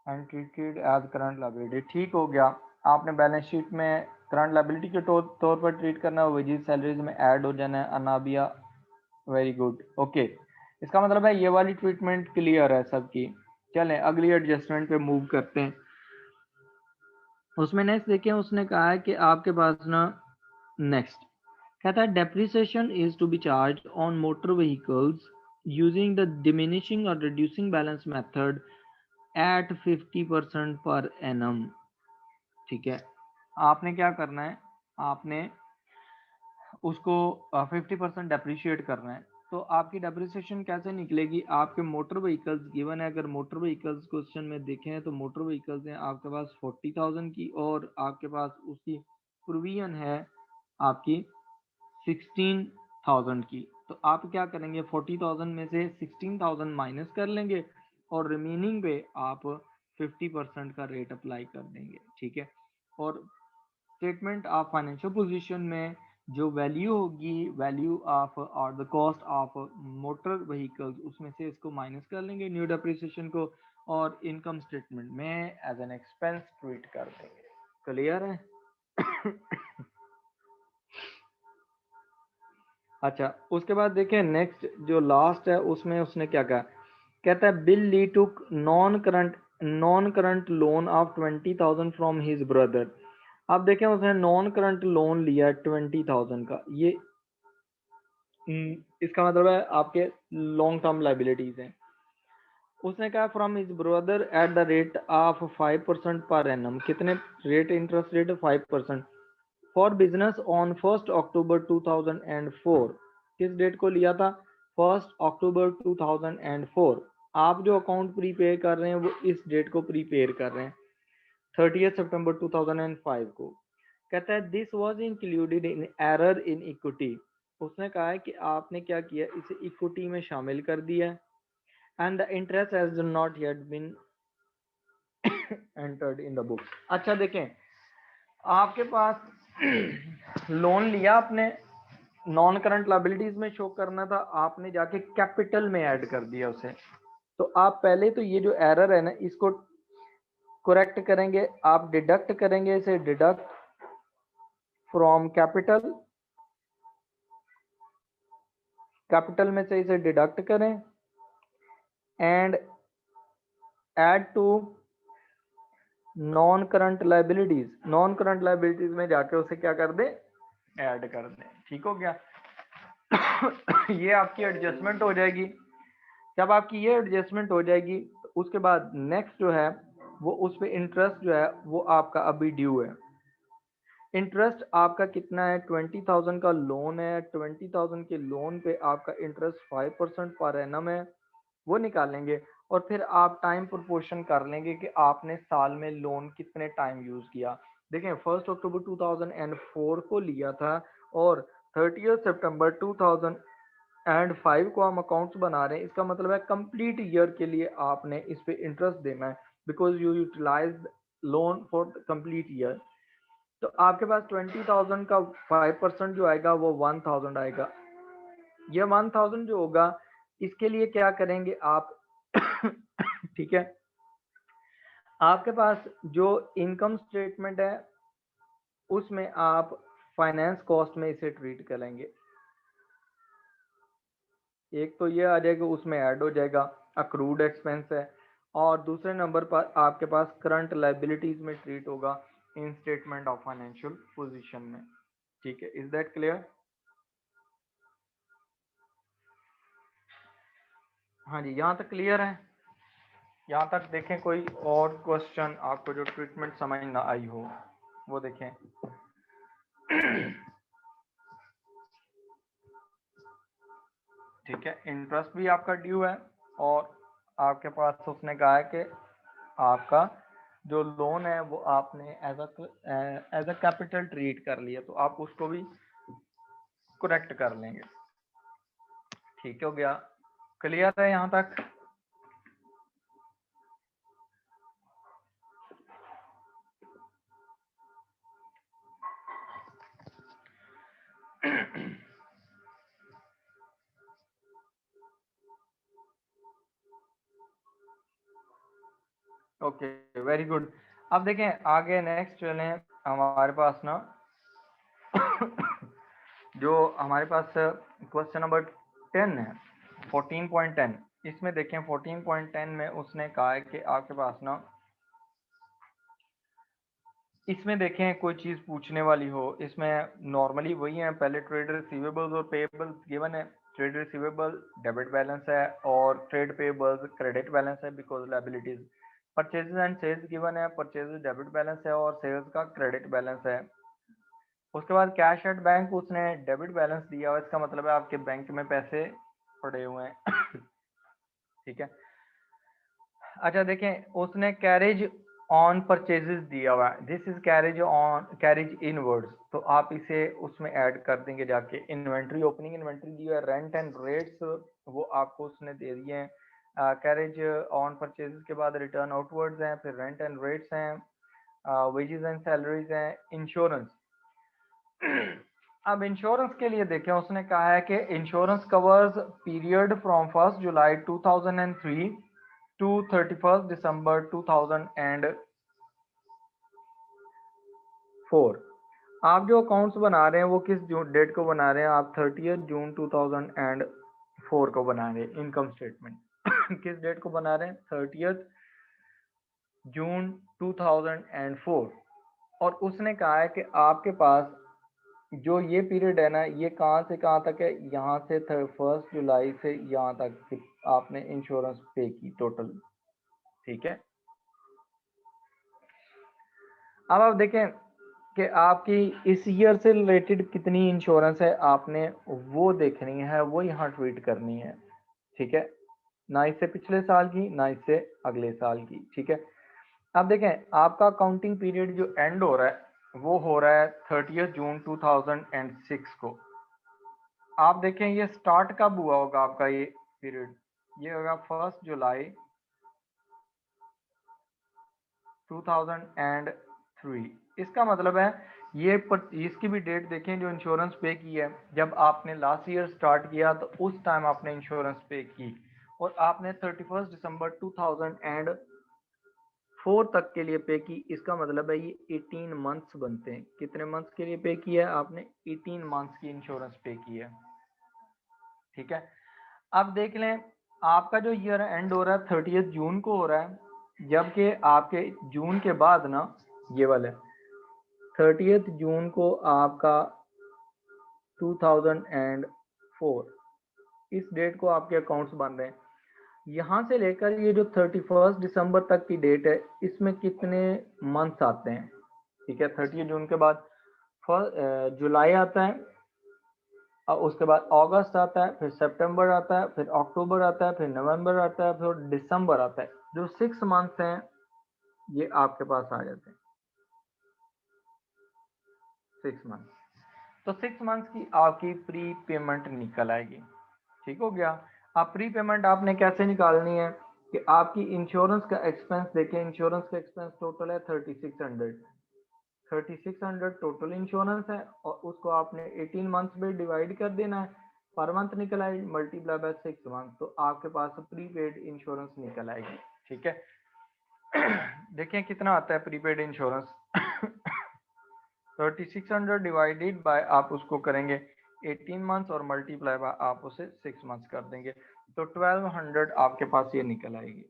and treated as current liability, ठीक हो गया। आपने बैलेंस शीट में करंट लायबिलिटी के तौर पर ट्रीट करना है, वेजेस सैलरीज में ऐड हो जाना है। Anabia, very good, okay. इसका मतलब है ये वाली ट्रीटमेंट क्लियर है सबकी। चलें अगली एडजस्टमेंट पे मूव करते हैं। उसमें नेक्स्ट देखें, उसने कहा है कि आपके पास ना नेक्स्ट कहता है depreciation is to be charge on motor vehicles using the diminishing और reducing balance method at 50% per annum, ठीक है। आपने क्या करना है, आपने उसको 50% डेप्रिशिएट करना है। तो आपकी डेप्रिसिएशन कैसे निकलेगी, आपके मोटर व्हीकल्स गिवन है, अगर मोटर व्हीकल्स क्वेश्चन में देखें तो मोटर व्हीकल्स हैं आपके पास 40,000 की, और आपके पास उसकी प्रोविजन है आपकी 16,000 की। तो आप क्या करेंगे, 40,000 में से 16,000 माइनस कर लेंगे और रिमेनिंग पे आप 50% का रेट अप्लाई कर देंगे, ठीक है। और स्टेटमेंट ऑफ फाइनेंशियल पोजीशन में जो वैल्यू होगी, वैल्यू ऑफ और the cost of motor vehicles, उसमें से इसको माइनस कर लेंगे न्यू डेप्रिसिएशन को, और इनकम स्टेटमेंट में एज एन एक्सपेंस ट्रीट कर देंगे। क्लियर है? अच्छा, उसके बाद देखें नेक्स्ट जो लास्ट है, उसमें उसने क्या कहा, कहता है Bill Lee took non current loan of 20,000 from his brother. अब देखें उसने नॉन करंट लोन लिया 20,000 का, ये इसका मतलब है आपके लॉन्ग टर्म लाइबिलिटीज हैं। उसने कहा from his brother at the rate of 5% per annum, कितने rate, interest rate 5%, for business on 1 October 2004। किस डेट को लिया था, 1 अक्टूबर 2004। आप जो अकाउंट प्रीपेयर कर रहे हैं वो इस डेट को प्रीपेयर कर रहे हैं 30 सितंबर 2005 को। कहता है this was included in error in equity, उसने कहा है कि आपने क्या किया, इसे इक्विटी में शामिल कर दिया, and the interest has not yet been entered in the book. अच्छा देखें, आपके पास लोन लिया आपने, नॉन करंट लायबिलिटीज में शो करना था, आपने जाके कैपिटल में ऐड कर दिया उसे। तो आप पहले तो ये जो एरर है ना, इसको करेक्ट करेंगे, आप डिडक्ट करेंगे इसे, डिडक्ट फ्रॉम कैपिटल, कैपिटल में से इसे डिडक्ट करें and add to non current liabilities, non current liabilities में जाके उसे क्या कर दें, ऐड कर दें, ठीक हो गया। ये आपकी एडजस्टमेंट हो जाएगी। जब आपकी ये एडजस्टमेंट हो जाएगी तो उसके बाद नेक्स्ट जो है वो उस पर इंटरेस्ट जो है वो आपका अभी ड्यू है। इंटरेस्ट आपका कितना है, 20,000 का लोन है, 20,000 के लोन पे आपका इंटरेस्ट 5% पर एनम है, वो निकालेंगे। और फिर आप टाइम प्रोपोर्शन कर लेंगे कि आपने साल में लोन कितने टाइम यूज किया। देखें 1 अक्टूबर 2004 को लिया था और 30 सितंबर 2005 को हम अकाउंट्स बना रहे हैं, इसका मतलब है कंप्लीट ईयर के लिए आपने इस पे इंटरेस्ट देना है, because you utilize loan for complete year. तो आपके पास 20,000 का 5% जो आएगा वो 1,000 आएगा। ये 1,000 जो होगा इसके लिए क्या करेंगे आप ठीक है। आपके पास जो इनकम स्टेटमेंट है उसमें आप फाइनेंस कॉस्ट में इसे ट्रीट करेंगे। एक तो ये आ जाएगा, उसमें ऐड हो जाएगा, अक्रूड एक्सपेंस है, और दूसरे नंबर पर आपके पास करंट लाइबिलिटीज में ट्रीट होगा इन स्टेटमेंट ऑफ फाइनेंशियल पोजीशन में। ठीक है, इज दैट क्लियर? हाँ जी, यहाँ तक क्लियर है? यहाँ तक देखें कोई और क्वेश्चन आपको जो ट्रीटमेंट समझ ना आई हो वो देखें। ठीक है, इंटरेस्ट भी आपका ड्यू है और आपके पास उसने कहा है कि आपका जो लोन है वो आपने एज अ कैपिटल ट्रीट कर लिया, तो आप उसको भी करेक्ट कर लेंगे। ठीक हो गया, क्लियर है यहाँ तक? Okay, very good. अब देखें आगे नेक्स्ट चलें, हमारे पास ना जो हमारे पास क्वेश्चन नंबर 10 है, 14.10। इसमें देखें 14.10 में उसने कहा है कि आपके पास ना, इसमें देखें कोई चीज पूछने वाली हो, इसमें नॉर्मली वही है, पहले ट्रेड रिसीवेबल्स और पेएबल्स गिवन है। ट्रेड रिसीवेबल डेबिट बैलेंस है और ट्रेड पेएबल्स क्रेडिट बैलेंस है because liabilities. Purchases and sales given है, परचेजेस डेबिट बैलेंस है और सेल्स का क्रेडिट बैलेंस है। उसके बाद कैश एट बैंक उसने डेबिट बैलेंस दिया हुआ, इसका मतलब है आपके बैंक में पैसे पड़े हुए हैं। ठीक है। अच्छा देखें, उसने कैरेज ऑन परचेजेस दिया हुआ है, this is carriage on carriage inwards, तो आप इसे उसमें ऐड कर देंगे जाके। इन्वेंट्री, ओपनिंग इन्वेंट्री दी है, रेंट एंड रेट्स वो आपको उसने दे दिए हैं। कैरेज ऑन परचेजेस के बाद रिटर्न आउटवर्ड्स हैं, फिर रेंट एंड रेट्स हैं, वेजेस एंड सैलरीज हैं, इंश्योरेंस। अब इंश्योरेंस के लिए देखें, उसने कहा है कि insurance covers period from 1 July 2003 to 31 December 2004। आप जो अकाउंट्स बना रहे हैं वो किस डेट को बना रहे हैं? आप 30 जून 2004 को बना रहे हैं इनकम स्टेटमेंट। किस डेट को बना रहे हैं? 30 जून 2004। और उसने कहा है कि आपके पास जो ये पीरियड है ना, ये कहाँ से कहाँ तक है? यहाँ से 1 जुलाई से यहाँ तक आपने इंश्योरेंस पे की टोटल। ठीक है। अब आप देखें कि आपकी इस ईयर से रिलेटेड कितनी इंश्योरेंस है, आपने वो देखनी है, वो यहाँ ट्वीट करनी है। ठीक है, ना इससे पिछले साल की ना इससे अगले साल की। ठीक है। अब देखें आपका काउंटिंग पीरियड जो एंड हो रहा है वो हो रहा है 30 जून 2006 को। आप देखें ये स्टार्ट कब हुआ होगा आपका ये पीरियड? ये होगा 1 जुलाई 2003। इसका मतलब है ये इसकी भी डेट देखें जो इंश्योरेंस पे की है, जब आपने लास्ट ईयर स्टार्ट किया तो उस टाइम आपने इंश्योरेंस पे की, और आपने 31 दिसंबर 2004 तक के लिए पे की। इसका मतलब है ये 18 मंथ्स बनते हैं। कितने मंथ्स के लिए पे किया है आपने? 18 मंथ्स की इंश्योरेंस पे की है। ठीक है। अब देख लें आपका जो ईयर एंड हो रहा है 30 जून को हो रहा है, जबकि आपके जून के बाद ना ये वाला 30 जून को आपका 2004, इस डेट को आपके अकाउंट्स बन रहे हैं। यहाँ से लेकर ये जो 31 दिसंबर तक की डेट है, इसमें कितने मंथ्स आते हैं? ठीक है, 30 जून के बाद जुलाई आता है, और उसके बाद अगस्त आता है, फिर सितंबर आता है, फिर अक्टूबर आता है, फिर नवंबर आता है, फिर दिसंबर आता है। जो 6 मंथ्स हैं ये आपके पास आ जाते हैं, 6 मंथ। तो 6 मंथ्स की आपकी प्री पेमेंट निकल आएगी। ठीक हो गया। अब प्री पेमेंट आपने कैसे निकालनी है कि आपकी इंश्योरेंस का एक्सपेंस देखें, इंश्योरेंस का एक्सपेंस टोटल है 3600। 3600 टोटल इंश्योरेंस है, और उसको आपने 18 मंथ्स में डिवाइड कर देना है, पर मंथ निकल आएगी, मल्टीप्लाई बाय 6 मंथ, तो आपके पास प्रीपेड इंश्योरेंस निकल आएगी। ठीक है। देखिए कितना आता है प्रीपेड इंश्योरेंस। 3600 डिवाइडेड बाय आप उसको करेंगे 18 मंथ्स और मल्टीप्लाई बाय आप उसे 6 मंथ्स कर देंगे, तो 1200 आपके पास ये निकल आएगी।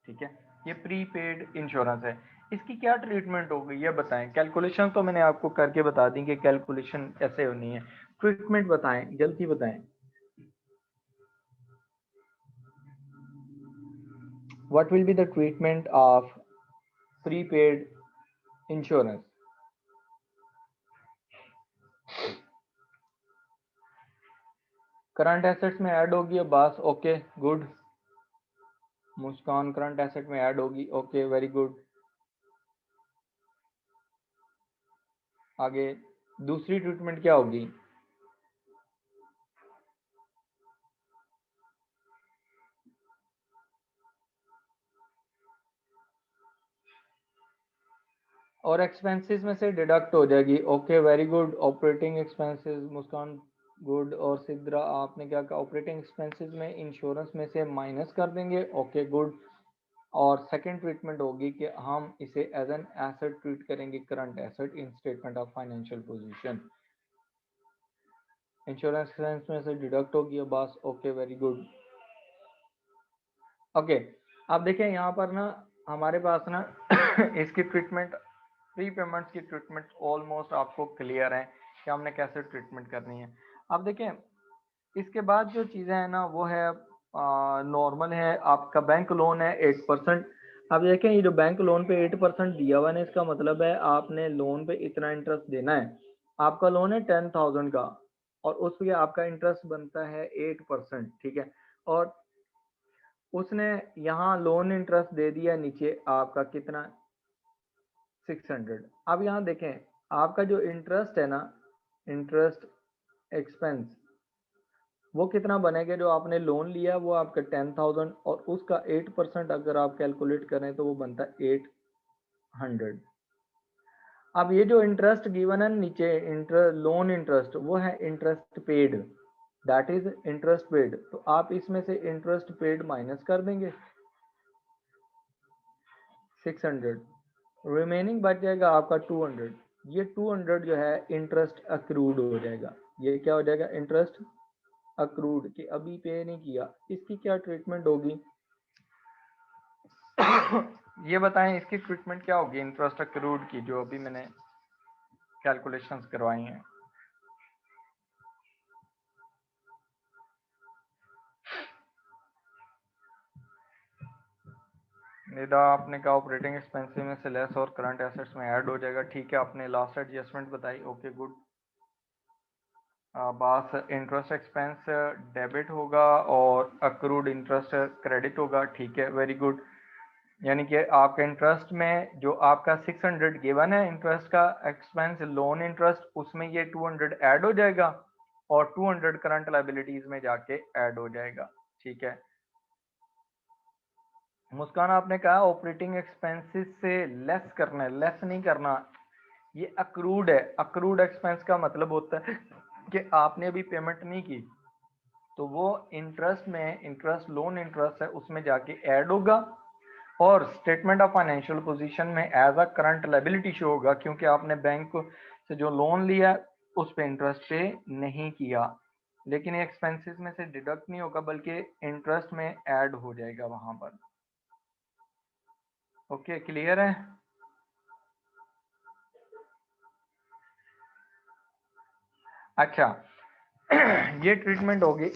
ठीक है, ये प्रीपेड इंश्योरेंस है। इसकी क्या ट्रीटमेंट होगी ये बताएं। कैलकुलेशन तो मैंने आपको करके बता दी कि कैलकुलेशन ऐसे होनी है, ट्रीटमेंट बताएं, जल्दी बताएं। What will be the treatment of prepaid insurance? Current assets में ऐड होगी अब्बास, ओके गुड। मुस्कान करंट एसेट में ऐड होगी, ओके वेरी गुड। आगे दूसरी ट्रीटमेंट क्या होगी? और एक्सपेंसेस में से डिडक्ट हो जाएगी, okay very good. Operating expenses Muskan good. और सिद्रा आपने क्या कहा? ऑपरेटिंग एक्सपेंसेस में इंश्योरेंस में से माइनस कर देंगे, ओके गुड। और सेकंड ट्रीटमेंट होगी कि हम इसे एज एन एसेट ट्रीट करेंगे, current asset in statement of financial position. Insurance expense में से डिडक्ट होगी बस, ओके वेरी गुड। ओके, अब देखें यहाँ पर ना हमारे पास ना इसकी ट्रीटमेंट, प्री पेमेंट्स की ट्रीटमेंट ऑलमोस्ट आपको क्लियर है कि हमने कैसे ट्रीटमेंट करनी है। अब देखें इसके बाद जो चीज़ें हैं ना वो है नॉर्मल है। आपका बैंक लोन है 8%। अब देखें ये जो बैंक लोन पे 8% दिया हुआ है, इसका मतलब है आपने लोन पे इतना इंटरेस्ट देना है। आपका लोन है 10,000 का और उस पर आपका इंटरेस्ट बनता है 8%, ठीक है। और उसने यहाँ लोन इंटरेस्ट दे दिया नीचे आपका कितना, 600। अब यहाँ देखें आपका जो इंटरेस्ट है ना, इंटरेस्ट एक्सपेंस वो कितना बनेगा? जो आपने लोन लिया वो आपका 10,000 और उसका 8% अगर आप कैलकुलेट करें तो वो बनता है 800। अब ये जो इंटरेस्ट गिवन है नीचे, लोन इंटरेस्ट, वो है interest paid, that is interest paid. तो आप इसमें से इंटरेस्ट पेड माइनस कर देंगे 600, रिमेनिंग बच जाएगा आपका 200। ये 200 जो है इंटरेस्ट अक्रूड हो जाएगा। ये क्या हो जाएगा? इंटरेस्ट अक्रूड, कि अभी पे नहीं किया। इसकी क्या ट्रीटमेंट होगी ये बताएं। इसकी ट्रीटमेंट क्या होगी इंटरेस्ट अक्रूड की, जो अभी मैंने कैलकुलेशंस करवाई हैं। निदा आपने कहा ऑपरेटिंग एक्सपेंसिव में से लेस और करंट एसेट्स में ऐड हो जाएगा, ठीक है। आपने लास्ट एडजस्टमेंट बताई, ओके गुड। बस इंटरेस्ट एक्सपेंस डेबिट होगा और अक्रूड इंटरेस्ट क्रेडिट होगा, ठीक है वेरी गुड। यानी कि आपका इंटरेस्ट में जो आपका 600 गिवन है इंटरेस्ट का एक्सपेंस लोन इंटरेस्ट, उसमें ये 200 ऐड हो जाएगा और 200 करंट लाइबिलिटीज में जाके ऐड हो जाएगा, ठीक है। मुस्कान आपने कहा ऑपरेटिंग एक्सपेंसेस से लेस करना है, लेस नहीं करना, ये अक्रूड है। अक्रूड एक्सपेंस का मतलब होता है कि आपने अभी पेमेंट नहीं की तो वो इंटरेस्ट में, इंटरेस्ट लोन इंटरेस्ट है उसमें जाके ऐड होगा और स्टेटमेंट ऑफ फाइनेंशियल पोजीशन में as a current liability show होगा, क्योंकि आपने बैंक से जो लोन लिया उस पे इंटरेस्ट पे नहीं किया। लेकिन एक्सपेंसेस में से डिडक्ट नहीं होगा बल्कि इंटरेस्ट में ऐड हो जाएगा वहां पर। ओके क्लियर है? अच्छा ये ट्रीटमेंट होगी।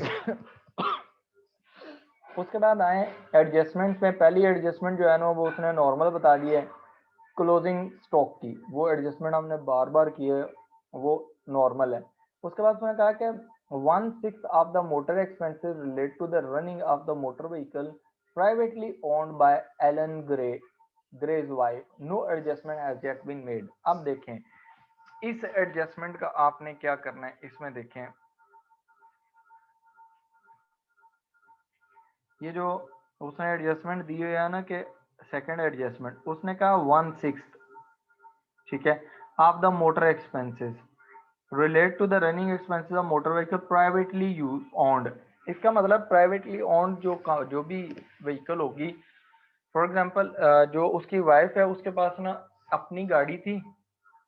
उसके बाद आए एडजस्टमेंट में। पहली एडजस्टमेंट जो है ना वो उसने नॉर्मल बता दी है क्लोजिंग स्टॉक की, वो एडजस्टमेंट हमने बार बार की है, वो नॉर्मल है। उसके बाद उसने कहा कि 1/6 of the motor expenses relate to the running of the motor vehicle privately owned by Alan Gray's wife, no adjustment has yet been made. अब देखें इस एडजस्टमेंट का आपने क्या करना है, इसमें देखें ये जो उसने एडजस्टमेंट दी हुई है ना कि सेकंड एडजस्टमेंट, उसने कहा 1/6, ठीक है, of the motor expenses relate to the running expenses of motor vehicle privately owned इसका मतलब प्राइवेटली ओन्ड जो भी व्हीकल होगी, फॉर एग्जांपल जो उसकी वाइफ है उसके पास ना अपनी गाड़ी थी,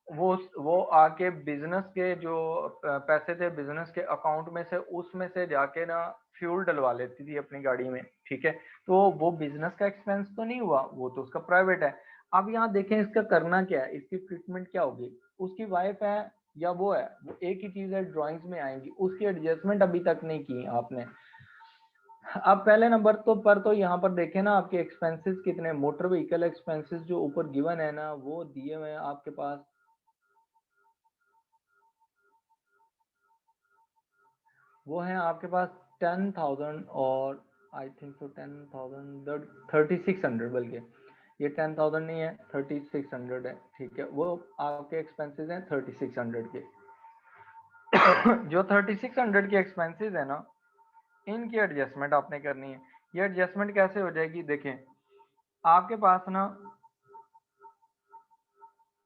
वो आके बिजनेस के जो पैसे थे बिजनेस के अकाउंट में से उसमें से जाके ना फ्यूल डलवा लेती थी अपनी गाड़ी में, ठीक है। तो वो बिजनेस का एक्सपेंस तो नहीं हुआ, वो तो उसका प्राइवेट है। अब यहाँ देखें इसका करना क्या है, इसकी ट्रीटमेंट क्या होगी। उसकी वाइफ है या वो है, वो एक ही चीज है, ड्राइंग्स में आएंगी, उसकी एडजस्टमेंट अभी तक नहीं की आपने। अब पहले नंबर तो यहाँ पर देखें ना आपके एक्सपेंसेस कितने, मोटर व्हीकल एक्सपेंसेस जो ऊपर गिवन है ना वो दिए हुए हैं आपके पास, वो है आपके पास 10,000 और आई थिंक सो 10,000 3600, बल्कि ये 10,000 नहीं है 3600 है, ठीक है। वो आपके एक्सपेंसेस हैं 3600 के। जो 3600 के एक्सपेंसेस है ना, इनकी एडजस्टमेंट आपने करनी है। ये एडजस्टमेंट कैसे हो जाएगी, देखें आपके पास ना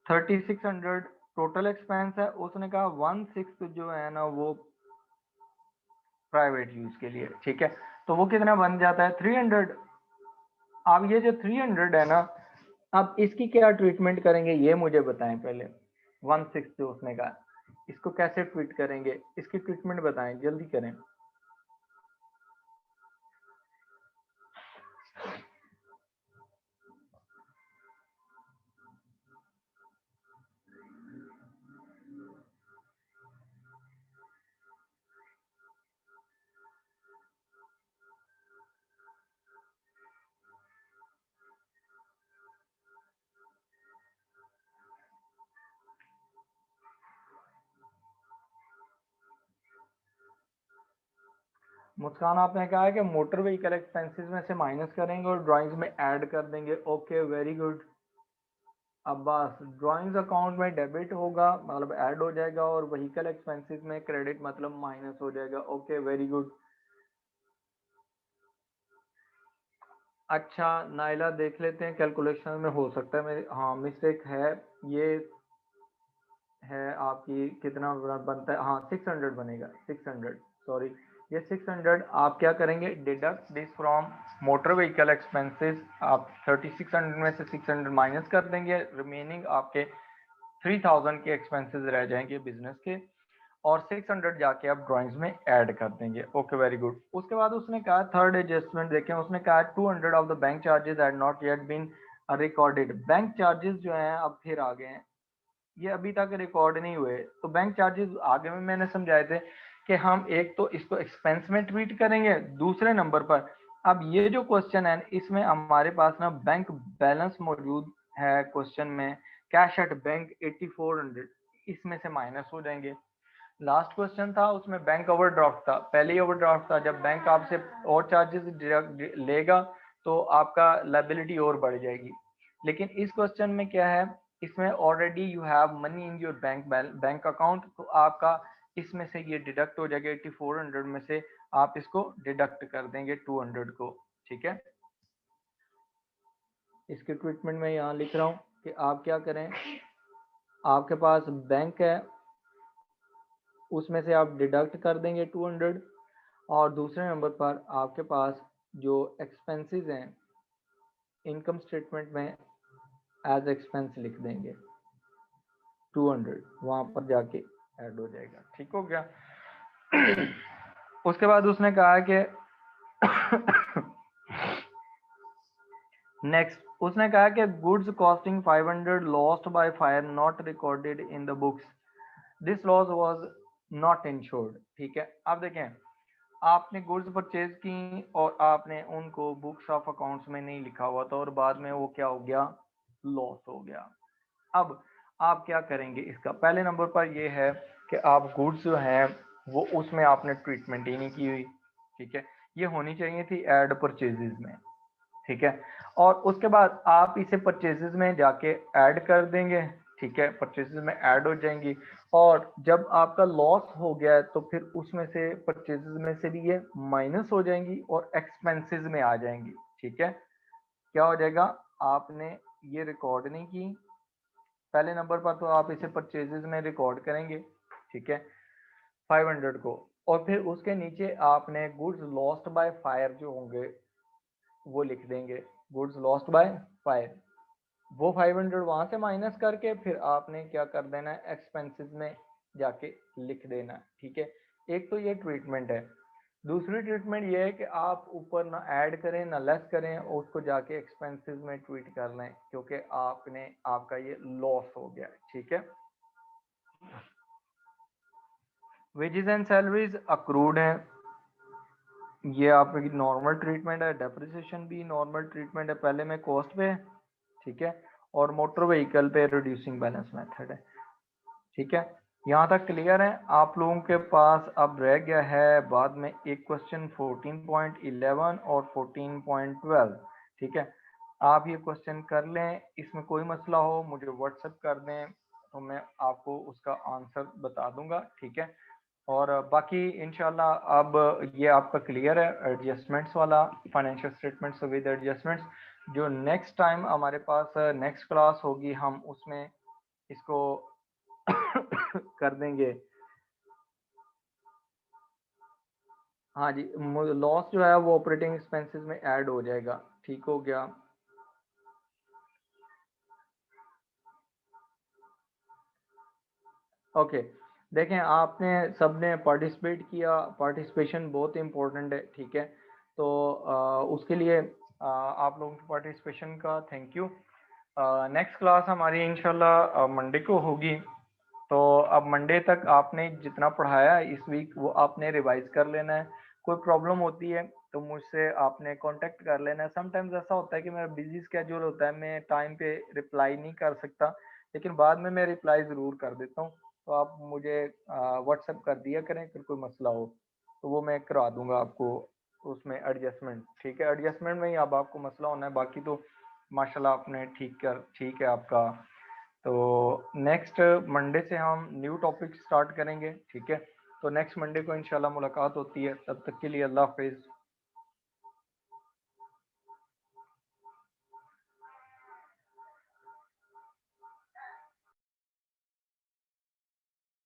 3600 टोटल एक्सपेंस है, उसने कहा 1/6 जो है ना वो प्राइवेट यूज के लिए, ठीक है। तो वो कितना बन जाता है 300। अब ये जो 300 है ना, अब इसकी क्या ट्रीटमेंट करेंगे ये मुझे बताएं पहले। 1/6 जो उसने कहा, इसको कैसे ट्रीट करेंगे, इसकी ट्रीटमेंट बताएं, जल्दी करें। मुस्कान आपने कहा है कि मोटर व्हीकल एक्सपेंसेस में से माइनस करेंगे और ड्राइंग्स में ऐड कर देंगे, okay very good. Abbas, drawings account में डेबिट होगा मतलब ऐड हो जाएगा, और व्हीकल एक्सपेंसेस में क्रेडिट मतलब माइनस हो जाएगा, ओके वेरी गुड। अच्छा नाइला देख लेते हैं कैलकुलेशन में, हो सकता है मेरी हाँ मिस्टेक है, ये है आपकी कितना बनता है, हाँ 600 बनेगा, 600 सॉरी, ये 600 आप क्या करेंगे, deduct this from motor vehicle expenses. आप 3600 में से 600 माइनस कर देंगे, रिमेनिंग आपके 3000 के एक्सपेंसेस रह जाएंगे बिजनेस के, और 600 जाके आप ड्राइंग्स में ऐड कर देंगे, ओके वेरी गुड। उसके बाद उसने कहा थर्ड एडजस्टमेंट देखें, उसने कहा 200 of the bank charges had not yet been recorded. Bank charges जो हैं अब फिर आ गए हैं, ये अभी तक रिकॉर्ड नहीं हुए। तो बैंक चार्जेस आगे में मैंने समझाए थे कि हम एक तो इसको एक्सपेंस में ट्रीट करेंगे, दूसरे नंबर पर अब ये जो क्वेश्चन है इसमें हमारे पास ना बैंक बैलेंस मौजूद है क्वेश्चन में, कैश एट बैंक 8400, इसमें से माइनस हो जाएंगे। लास्ट क्वेश्चन था उसमें बैंक ओवरड्राफ्ट था, पहले ही ओवरड्राफ्ट था, जब बैंक आपसे और चार्जेस लेगा तो आपका लायबिलिटी और बढ़ जाएगी। लेकिन इस क्वेश्चन में क्या है, इसमें already you have money in your bank account, तो आपका इसमें से ये डिडक्ट हो जाएगा, 8400 में से आप इसको डिडक्ट कर देंगे 200 को, ठीक है। इसके ट्रीटमेंट में यहाँ लिख रहा हूँ कि आप क्या करें, आपके पास बैंक है उसमें से आप डिडक्ट कर देंगे 200, और दूसरे नंबर पर आपके पास जो एक्सपेंसेस हैं इनकम स्टेटमेंट में एज एक्सपेंस लिख देंगे 200, वहां पर जाके ऐड हो जाएगा, ठीक हो गया। उसके बाद उसने कहा कि नेक्स्ट उसने कहा कि goods costing 500 lost by fire not recorded in the books, this loss was not insured, ठीक है। अब देखें आपने गुड्स परचेज की और आपने उनको बुक्स ऑफ अकाउंट्स में नहीं लिखा हुआ था, और बाद में वो क्या हो गया, लॉस हो गया। अब आप क्या करेंगे, इसका पहले नंबर पर ये है कि आप गुड्स जो हैं वो उसमें आपने ट्रीटमेंट ही नहीं की हुई, ठीक है, ये होनी चाहिए थी एड परचेजेस में, ठीक है। और उसके बाद आप इसे परचेजेस में जाके ऐड कर देंगे, ठीक है, परचेजेस में ऐड हो जाएंगी, और जब आपका लॉस हो गया है तो फिर उसमें से परचेजेस में से भी ये माइनस हो जाएंगी और एक्सपेंसेस में आ जाएंगी, ठीक है। क्या हो जाएगा, आपने ये रिकॉर्ड नहीं की पहले नंबर पर, तो आप इसे परचेजेस में रिकॉर्ड करेंगे, ठीक है, 500 को। और फिर उसके नीचे आपने गुड्स लॉस्ट बाय फायर जो होंगे वो लिख देंगे, गुड्स लॉस्ट बाय फायर। वो 500 वहां से माइनस करके फिर आपने क्या कर देना है, एक्सपेंसेस में जाके लिख देना है, ठीक है। एक तो ये ट्रीटमेंट है। दूसरी ट्रीटमेंट ये है कि आप ऊपर ना ऐड करें ना लेस करें, उसको जाके एक्सपेंसेस में ट्वीट कर लें, क्योंकि आपका ये लॉस हो गया, ठीक है। वेजेस एंड सैलरीज अक्रूड है, ये आपकी नॉर्मल ट्रीटमेंट है। डेप्रिसिएशन भी नॉर्मल ट्रीटमेंट है, पहले में कॉस्ट पे है, ठीक है। और मोटर व्हीकल पे रिड्यूसिंग बैलेंस मेथड है, ठीक है। यहाँ तक क्लियर है। आप लोगों के पास अब रह गया है बाद में एक क्वेश्चन 14.11 और 14.12, ठीक है। आप ये क्वेश्चन कर लें, इसमें कोई मसला हो मुझे व्हाट्सएप कर दें तो मैं आपको उसका आंसर बता दूंगा, ठीक है। और बाकी इंशाल्लाह अब ये आपका क्लियर है एडजस्टमेंट्स वाला, फाइनेंशियल स्टेटमेंट्स विद एडजस्टमेंट्स। जो नेक्स्ट टाइम हमारे पास नेक्स्ट क्लास होगी हम उसमें इसको कर देंगे। हाँ जी, लॉस जो है वो ऑपरेटिंग एक्सपेंसेस में ऐड हो जाएगा, ठीक हो गया। ओके, देखें आपने सबने पार्टिसिपेट किया, पार्टिसिपेशन बहुत इम्पोर्टेंट है, ठीक है। तो उसके लिए आप लोगों की पार्टिसिपेशन का थैंक यू। नेक्स्ट क्लास हमारी इंशाल्लाह मंडे को होगी। तो अब मंडे तक आपने जितना पढ़ाया है इस वीक वो आपने रिवाइज कर लेना है। कोई प्रॉब्लम होती है तो मुझसे आपने कांटेक्ट कर लेना है। समटाइम्स ऐसा होता है कि मेरा बिजी स्केड्यूल होता है, मैं टाइम पे रिप्लाई नहीं कर सकता, लेकिन बाद में मैं रिप्लाई ज़रूर कर देता हूँ। तो आप मुझे व्हाट्सएप कर दिया करें अगर कोई मसला हो, तो वो मैं करा दूंगा आपको उसमें एडजस्टमेंट, ठीक है। एडजस्टमेंट में ही अब आपको मसला होना है, बाकी तो माशाल्लाह आपने ठीक है आपका। तो नेक्स्ट मंडे से हम न्यू टॉपिक स्टार्ट करेंगे, ठीक है। तो नेक्स्ट मंडे को इंशाल्लाह मुलाकात होती है, तब तक के लिए अल्लाह हाफिज़।